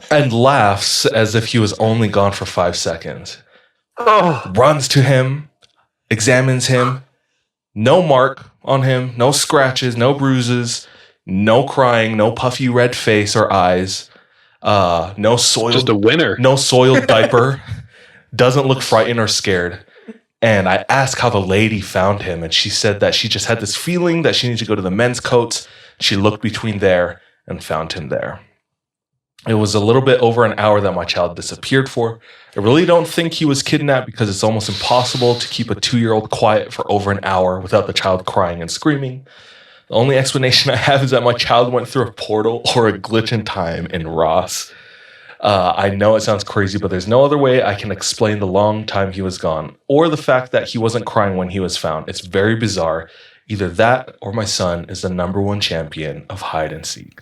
And laughs as if he was only gone for 5 seconds. Oh. Runs to him, examines him. No mark on him, no scratches, no bruises, no crying, no puffy red face or eyes. No soiled, just a winner. No soiled diaper. Doesn't look frightened or scared. And I asked how the lady found him, and she said that she just had this feeling that she needed to go to the men's coats. She looked between there and found him there. It was a little bit over an hour that my child disappeared for. I really don't think he was kidnapped because it's almost impossible to keep a 2-year-old quiet for over an hour without the child crying and screaming. The only explanation I have is that my child went through a portal or a glitch in time in Ross. I know it sounds crazy, but there's no other way I can explain the long time he was gone, or the fact that he wasn't crying when he was found. It's very bizarre. Either that or my son is the #1 champion of hide and seek.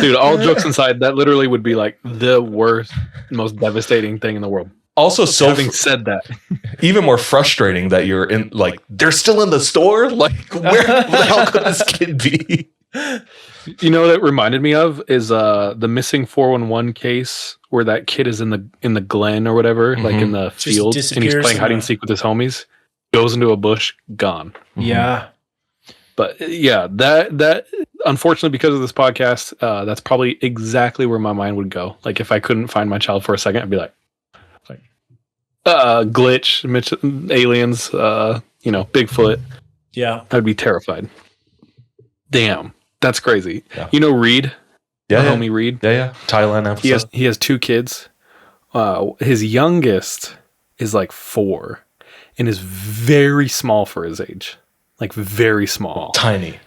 Dude, all jokes aside, that literally would be like the worst, most devastating thing in the world. Also, so having said that, even more frustrating that you're in, like, they're still in the store? Like, where the hell could this kid be? You know what it reminded me of is the missing 411 case where that kid is in the glen or whatever, like in the field, and he's playing hide and seek with his homies, goes into a bush, gone. Yeah. But yeah, that unfortunately, because of this podcast, that's probably exactly where my mind would go. Like if I couldn't find my child for a second, I'd be like glitch, aliens, Bigfoot. Yeah. I'd be terrified. Damn, that's crazy. Yeah. You know Reed? Yeah, homie Reed? Yeah. Thailand episode. He has 2 kids. His youngest is like 4 and is very small for his age. Like very small. Tiny.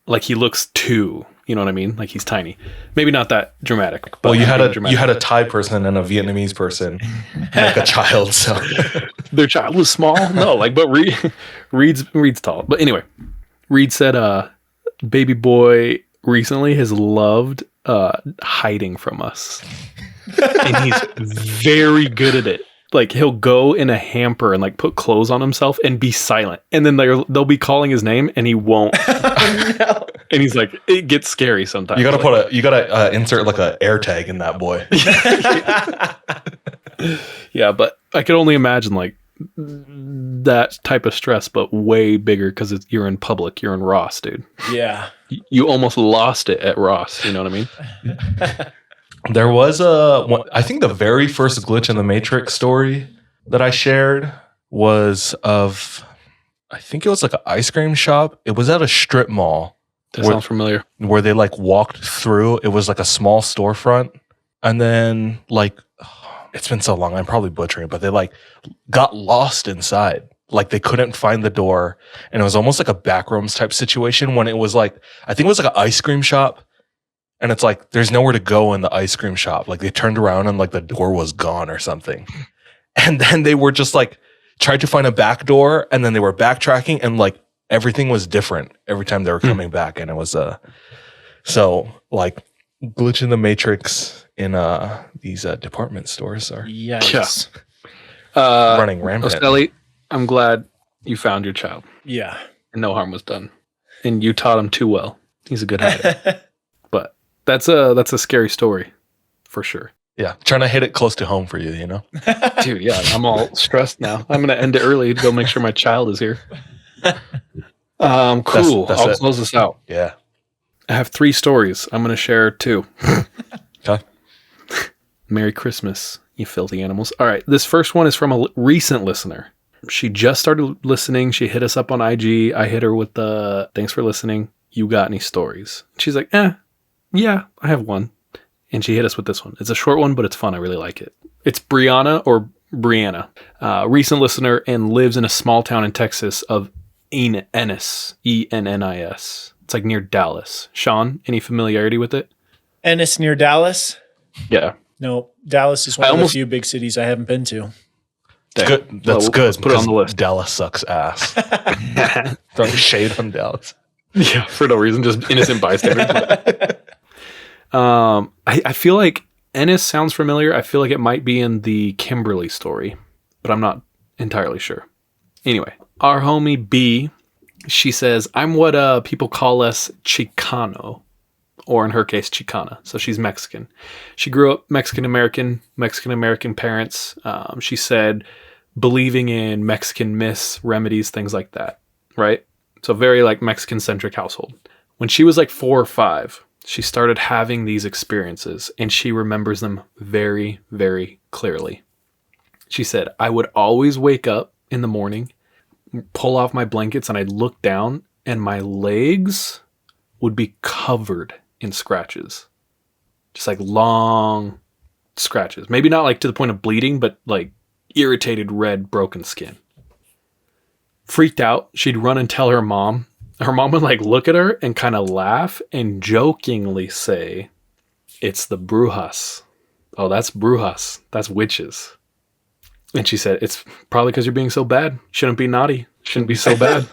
Like he looks 2. You know what I mean? Like he's tiny. Maybe not that dramatic. But Well, you had a Thai person and a Vietnamese person, like a child. So their child was small. No, but Reed's tall. But anyway, Reed said, baby boy recently has loved hiding from us, and he's very good at it. Like he'll go in a hamper and like put clothes on himself and be silent, and then they'll be calling his name and he won't. Oh, no. And he's like, it gets scary sometimes. You gotta insert like a air tag in that boy. Yeah, but I could only imagine like that type of stress, but way bigger because you're in public. You're in Ross, dude. Yeah. You almost lost it at Ross. You know what I mean? There was I think the very first glitch in the Matrix story that I shared was of, I think it was like an ice cream shop. It was at a strip mall. That sounds familiar. Where they like walked through. It was like a small storefront. And then like, it's been so long, I'm probably butchering it, but they like got lost inside. Like they couldn't find the door. And it was almost like a backrooms type situation when it was like, I think it was like an ice cream shop. And it's like, there's nowhere to go in the ice cream shop. Like they turned around and like the door was gone or something. And then they were just like, tried to find a back door. And then they were backtracking and like everything was different every time they were coming back. And it was, so like glitch in the Matrix in these department stores are running rampant. Ostelli, I'm glad you found your child. Yeah. And no harm was done. And you taught him too well. He's a good hider. But that's a scary story for sure. Yeah. Trying to hit it close to home for you, you know? Dude, yeah. I'm all stressed now. I'm going to end it early to go make sure my child is here. Cool. I'll close this out. Yeah. I have 3 stories. I'm going to share 2. Okay. Merry Christmas, you filthy animals. All right. This first one is from a recent listener. She just started listening. She hit us up on IG. I hit her with the thanks for listening. You got any stories? She's like, yeah, I have one. And she hit us with this one. It's a short one, but it's fun. I really like it. It's Brianna or Brianna, recent listener and lives in a small town in Texas of Ennis, Ennis. It's like near Dallas. Sean, any familiarity with it? Ennis near Dallas? Yeah. No, Dallas is one of the few big cities I haven't been to. That's good. That's good. Let's put it on the list. Dallas sucks ass. Throwing shade on Dallas. Yeah, for no reason, just innocent bystander. I feel like Ennis sounds familiar. I feel like it might be in the Kimberly story, but I'm not entirely sure. Anyway, our homie B, she says, I'm what people call us Chicano, or in her case, Chicana. So she's Mexican. She grew up Mexican-American parents. She said, believing in Mexican myths, remedies, things like that, right? So very like Mexican-centric household. When she was like 4 or 5, she started having these experiences, and she remembers them very, very clearly. She said, I would always wake up in the morning, pull off my blankets, and I'd look down, and my legs would be covered in scratches. Just like long scratches. Maybe not like to the point of bleeding, but like irritated red broken skin. Freaked out, she'd run and tell her mom. Her mom would like look at her and kind of laugh and jokingly say, "It's the Brujas. Oh, that's Brujas. That's witches." And she said, "It's probably because you're being so bad. Shouldn't be naughty. Shouldn't be so bad."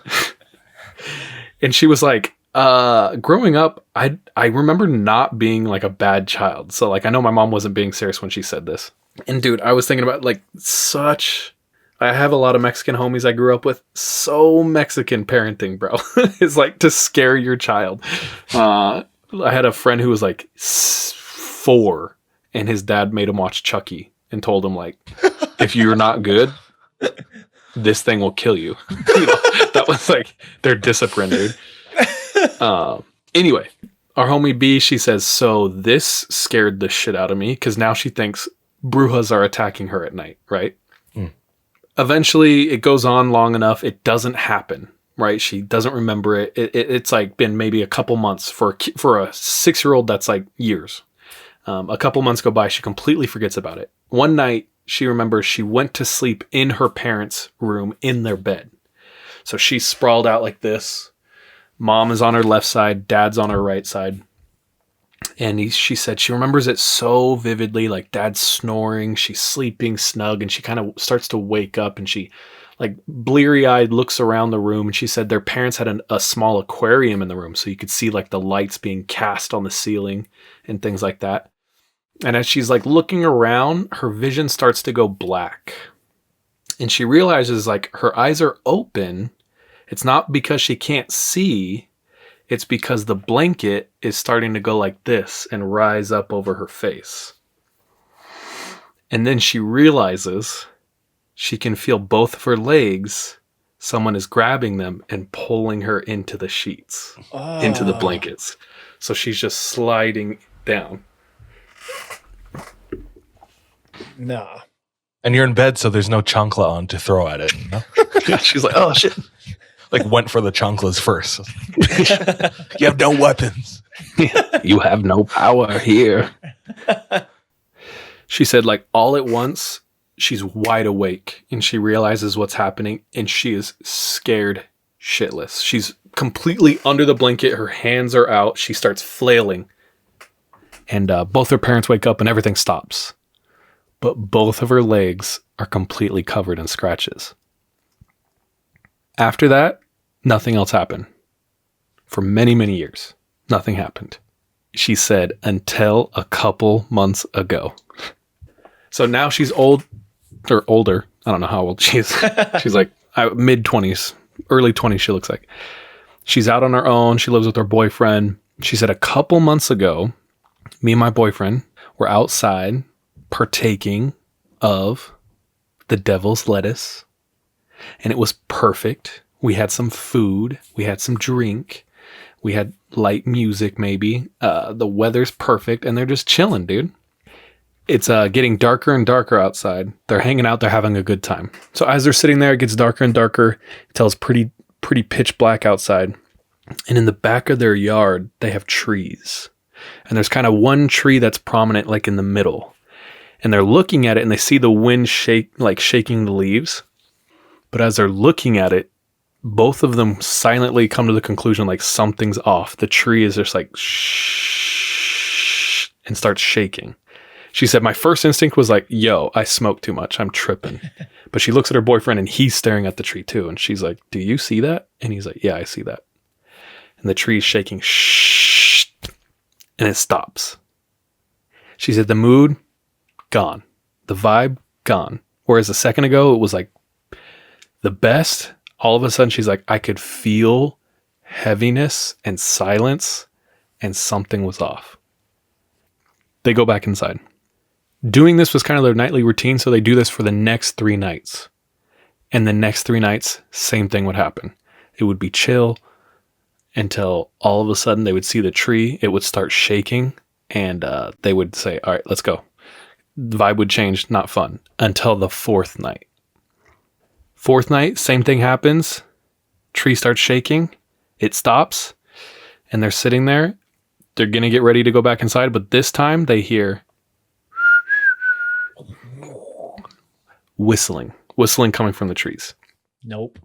And she was like, growing up, I remember not being like a bad child. So like, I know my mom wasn't being serious when she said this. And dude, I was thinking about like I have a lot of Mexican homies I grew up with. So Mexican parenting, bro. It's like to scare your child. I had a friend who was like 4 and his dad made him watch Chucky and told him like, if you're not good, this thing will kill you. You know, that was like their discipline, dude. Anyway, our homie B, she says, so this scared the shit out of me because now she thinks Brujas are attacking her at night, right? Eventually, it goes on long enough. It doesn't happen, right? She doesn't remember it. It's like been maybe a couple months for a 6-year-old. That's like years. A couple months go by. She completely forgets about it. One night, she remembers she went to sleep in her parents' room in their bed. So she's sprawled out like this. Mom is on her left side. Dad's on her right side. And she said she remembers it so vividly, like dad's snoring, she's sleeping snug, and she kind of starts to wake up and she like bleary-eyed looks around the room. And she said their parents had a small aquarium in the room, so you could see like the lights being cast on the ceiling and things like that. And as she's like looking around, her vision starts to go black. And she realizes like her eyes are open. It's not because she can't see. It's because the blanket is starting to go like this and rise up over her face. And then she realizes she can feel both of her legs. Someone is grabbing them and pulling her into the sheets, into the blankets. So she's just sliding down. Nah. And you're in bed, so there's no chancla on to throw at it. You know? She's like, oh shit. Like went for the chanclas first. You have no weapons. You have no power here. She said like all at once, she's wide awake and she realizes what's happening and she is scared shitless. She's completely under the blanket. Her hands are out. She starts flailing. And both her parents wake up and everything stops. But both of her legs are completely covered in scratches. After that, nothing else happened. For many, many years, nothing happened. She said, until a couple months ago. So now she's old, or older. I don't know how old she is. She's like mid-20s, early 20s she looks like. She's out on her own. She lives with her boyfriend. She said a couple months ago, me and my boyfriend were outside partaking of the devil's lettuce. And it was perfect. We had some food. We had some drink. We had light music, maybe. The weather's perfect. And they're just chilling, dude. It's getting darker and darker outside. They're hanging out. They're having a good time. So as they're sitting there, it gets darker and darker until it's pretty pitch black outside. And in the back of their yard, they have trees. And there's kind of one tree that's prominent, like in the middle. And they're looking at it and they see the wind shaking the leaves. But as they're looking at it, both of them silently come to the conclusion like something's off. The tree is just like shh and starts shaking. She said, my first instinct was like, yo, I smoked too much. I'm tripping. But she looks at her boyfriend and he's staring at the tree too. And she's like, do you see that? And he's like, yeah, I see that. And the tree is shaking shh and it stops. She said, the mood gone. The vibe gone. Whereas a second ago, it was like, the best, all of a sudden she's like, I could feel heaviness and silence and something was off. They go back inside. Doing this was kind of their nightly routine, so they do this for the next 3 nights. And the next 3 nights, same thing would happen. It would be chill until all of a sudden they would see the tree, it would start shaking, and they would say, all right, let's go. The vibe would change, not fun, until the 4th night. 4th night, same thing happens. Tree starts shaking. It stops. And they're sitting there. They're going to get ready to go back inside, but this time they hear whistling coming from the trees. Nope.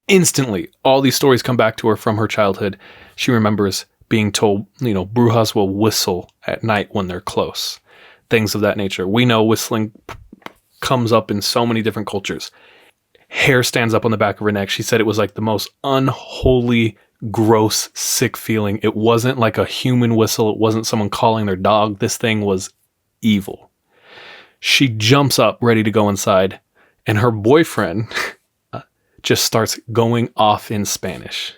Instantly, all these stories come back to her from her childhood. She remembers being told, Brujas will whistle at night when they're close. Things of that nature. We know whistling comes up in so many different cultures. Hair stands up on the back of her neck. She said it was like the most unholy, gross, sick feeling. It wasn't like a human whistle. It wasn't someone calling their dog. This thing was evil. She jumps up, ready to go inside, and her boyfriend just starts going off in Spanish.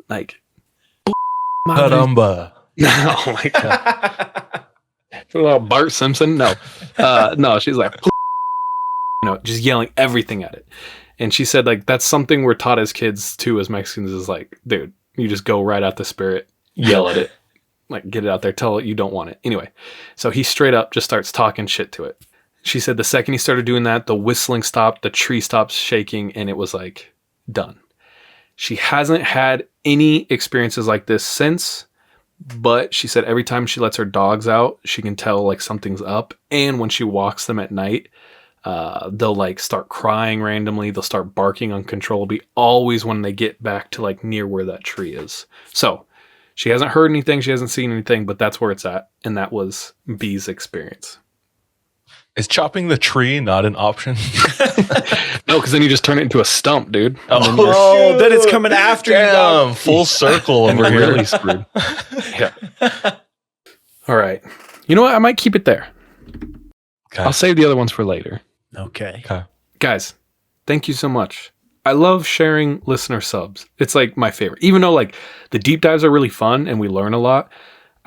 Like, Caramba. oh my God. Bart Simpson? No. No, she's like, just yelling everything at it. And she said, like, that's something we're taught as kids, too, as Mexicans, is like, dude, you just go right out the spirit, yell at it, like, get it out there, tell it you don't want it. Anyway, so he straight up just starts talking shit to it. She said the second he started doing that, the whistling stopped, the tree stopped shaking, and it was like, done. She hasn't had any experiences like this since, but she said every time she lets her dogs out, she can tell, like, something's up. And when she walks them at night, they'll like start crying randomly. They'll start barking uncontrollably, always when they get back to like near where that tree is. So she hasn't heard anything. She hasn't seen anything, but that's where it's at. And that was B's experience. Is chopping the tree not an option? No, because then you just turn it into a stump, dude. Oh, then it's coming after you. Damn, full circle And over we're here. really screwed. Yeah. All right. You know what? I might keep it there. Okay. I'll save the other ones for later. Okay. Guys, thank you so much. I love sharing listener subs. It's like my favorite. Even though like the deep dives are really fun and we learn a lot,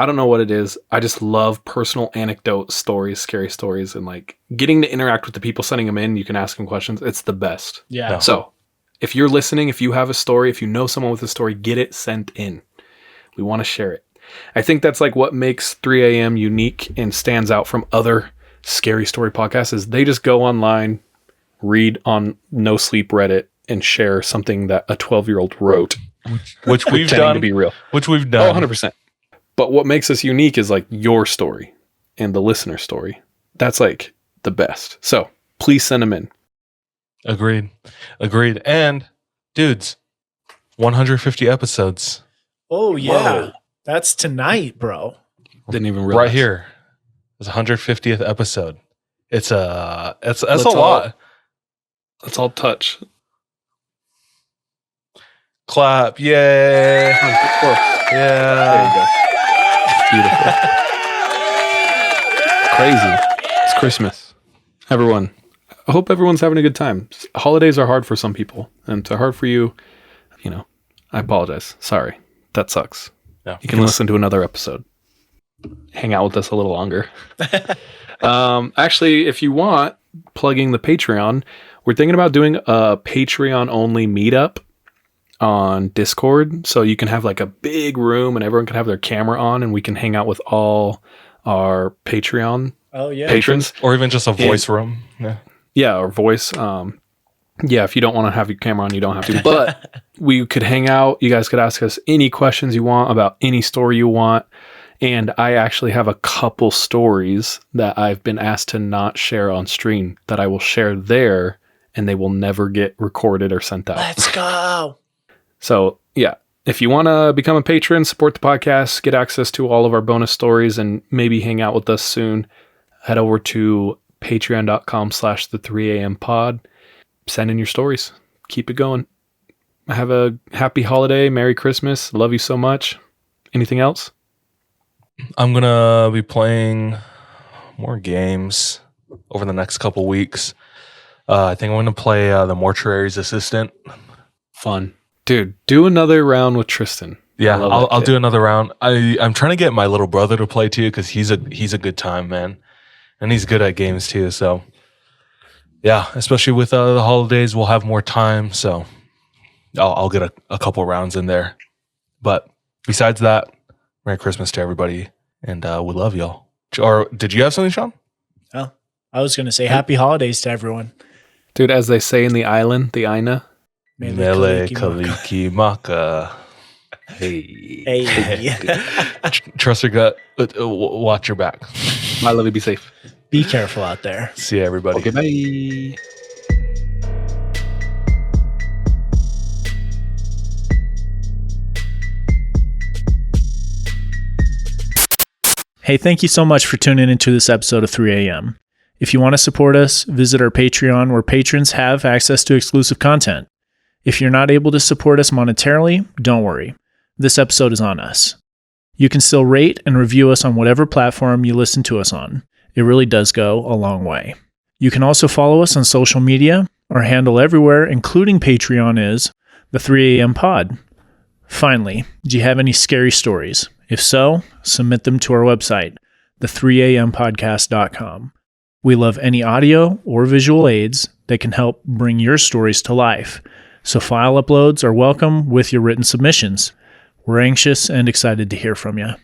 I don't know what it is. I just love personal anecdote stories, scary stories, and like getting to interact with the people sending them in. You can ask them questions. It's the best. Yeah. No. So if you're listening, if you have a story, if you know someone with a story, get it sent in. We want to share it. I think that's like what makes 3 a.m. unique and stands out from other scary story podcasts is they just go online, read on No Sleep Reddit, and share something that a 12-year-old wrote, Which we've pretending done. to be real. Which we've Oh, done. 100%. But what makes us unique is like your story and the listener story. That's like the best. So please send them in. Agreed. And dudes, 150 episodes Oh yeah. Whoa. That's tonight, bro. Didn't even realize. right here. It's 150th episode. That's a Let's lot. Let's all touch. Clap. Yay. There Yeah. you go. Beautiful. Crazy. It's Christmas. Everyone. I hope everyone's having a good time. Holidays are hard for some people. And to hard for you, I apologize. Sorry. That sucks. Yeah. You can listen to another episode. Hang out with us a little longer. Actually, if you want, plugging the Patreon, we're thinking about doing a Patreon only meetup on Discord. So you can have like a big room and everyone can have their camera on and we can hang out with all our Patreon Oh yeah. patrons. Or even just a voice room. Yeah. Yeah, or voice. Yeah, if you don't want to have your camera on, you don't have to. But we could hang out. You guys could ask us any questions you want about any story you want. And I actually have a couple stories that I've been asked to not share on stream that I will share there and they will never get recorded or sent out. Let's go. So, yeah, if you want to become a patron, support the podcast, get access to all of our bonus stories, and maybe hang out with us soon, head over to patreon.com/the3am pod. Send in your stories. Keep it going. Have a happy holiday. Merry Christmas. Love you so much. Anything else? I'm going to be playing more games over the next couple weeks. I think I'm going to play the Mortuary's Assistant. Fun. Dude, do another round with Tristan. Yeah, love that I'll kid. do another round. I'm trying to get my little brother to play too because he's a good time, man. And he's good at games too. So, yeah, especially with the holidays, we'll have more time. So I'll get a couple rounds in there. But besides that, Merry Christmas to everybody. And we love y'all. Or did you have something, Sean? Oh, I was gonna say happy holidays to everyone. Dude, as they say in the island, the Aina. Mele Kaliki Maka. Hey. Hey. Trust your gut. Watch your back. I love you. Be safe. Be careful out there. See you, everybody. Okay, bye. Hey, thank you so much for tuning into this episode of 3 a.m. If you want to support us, visit our Patreon where patrons have access to exclusive content. If you're not able to support us monetarily, don't worry. This episode is on us. You can still rate and review us on whatever platform you listen to us on. It really does go a long way. You can also follow us on social media. Our handle everywhere, including Patreon, is the 3 a.m. pod. Finally, do you have any scary stories? If so, submit them to our website, the3ampodcast.com. We love any audio or visual aids that can help bring your stories to life. So file uploads are welcome with your written submissions. We're anxious and excited to hear from you.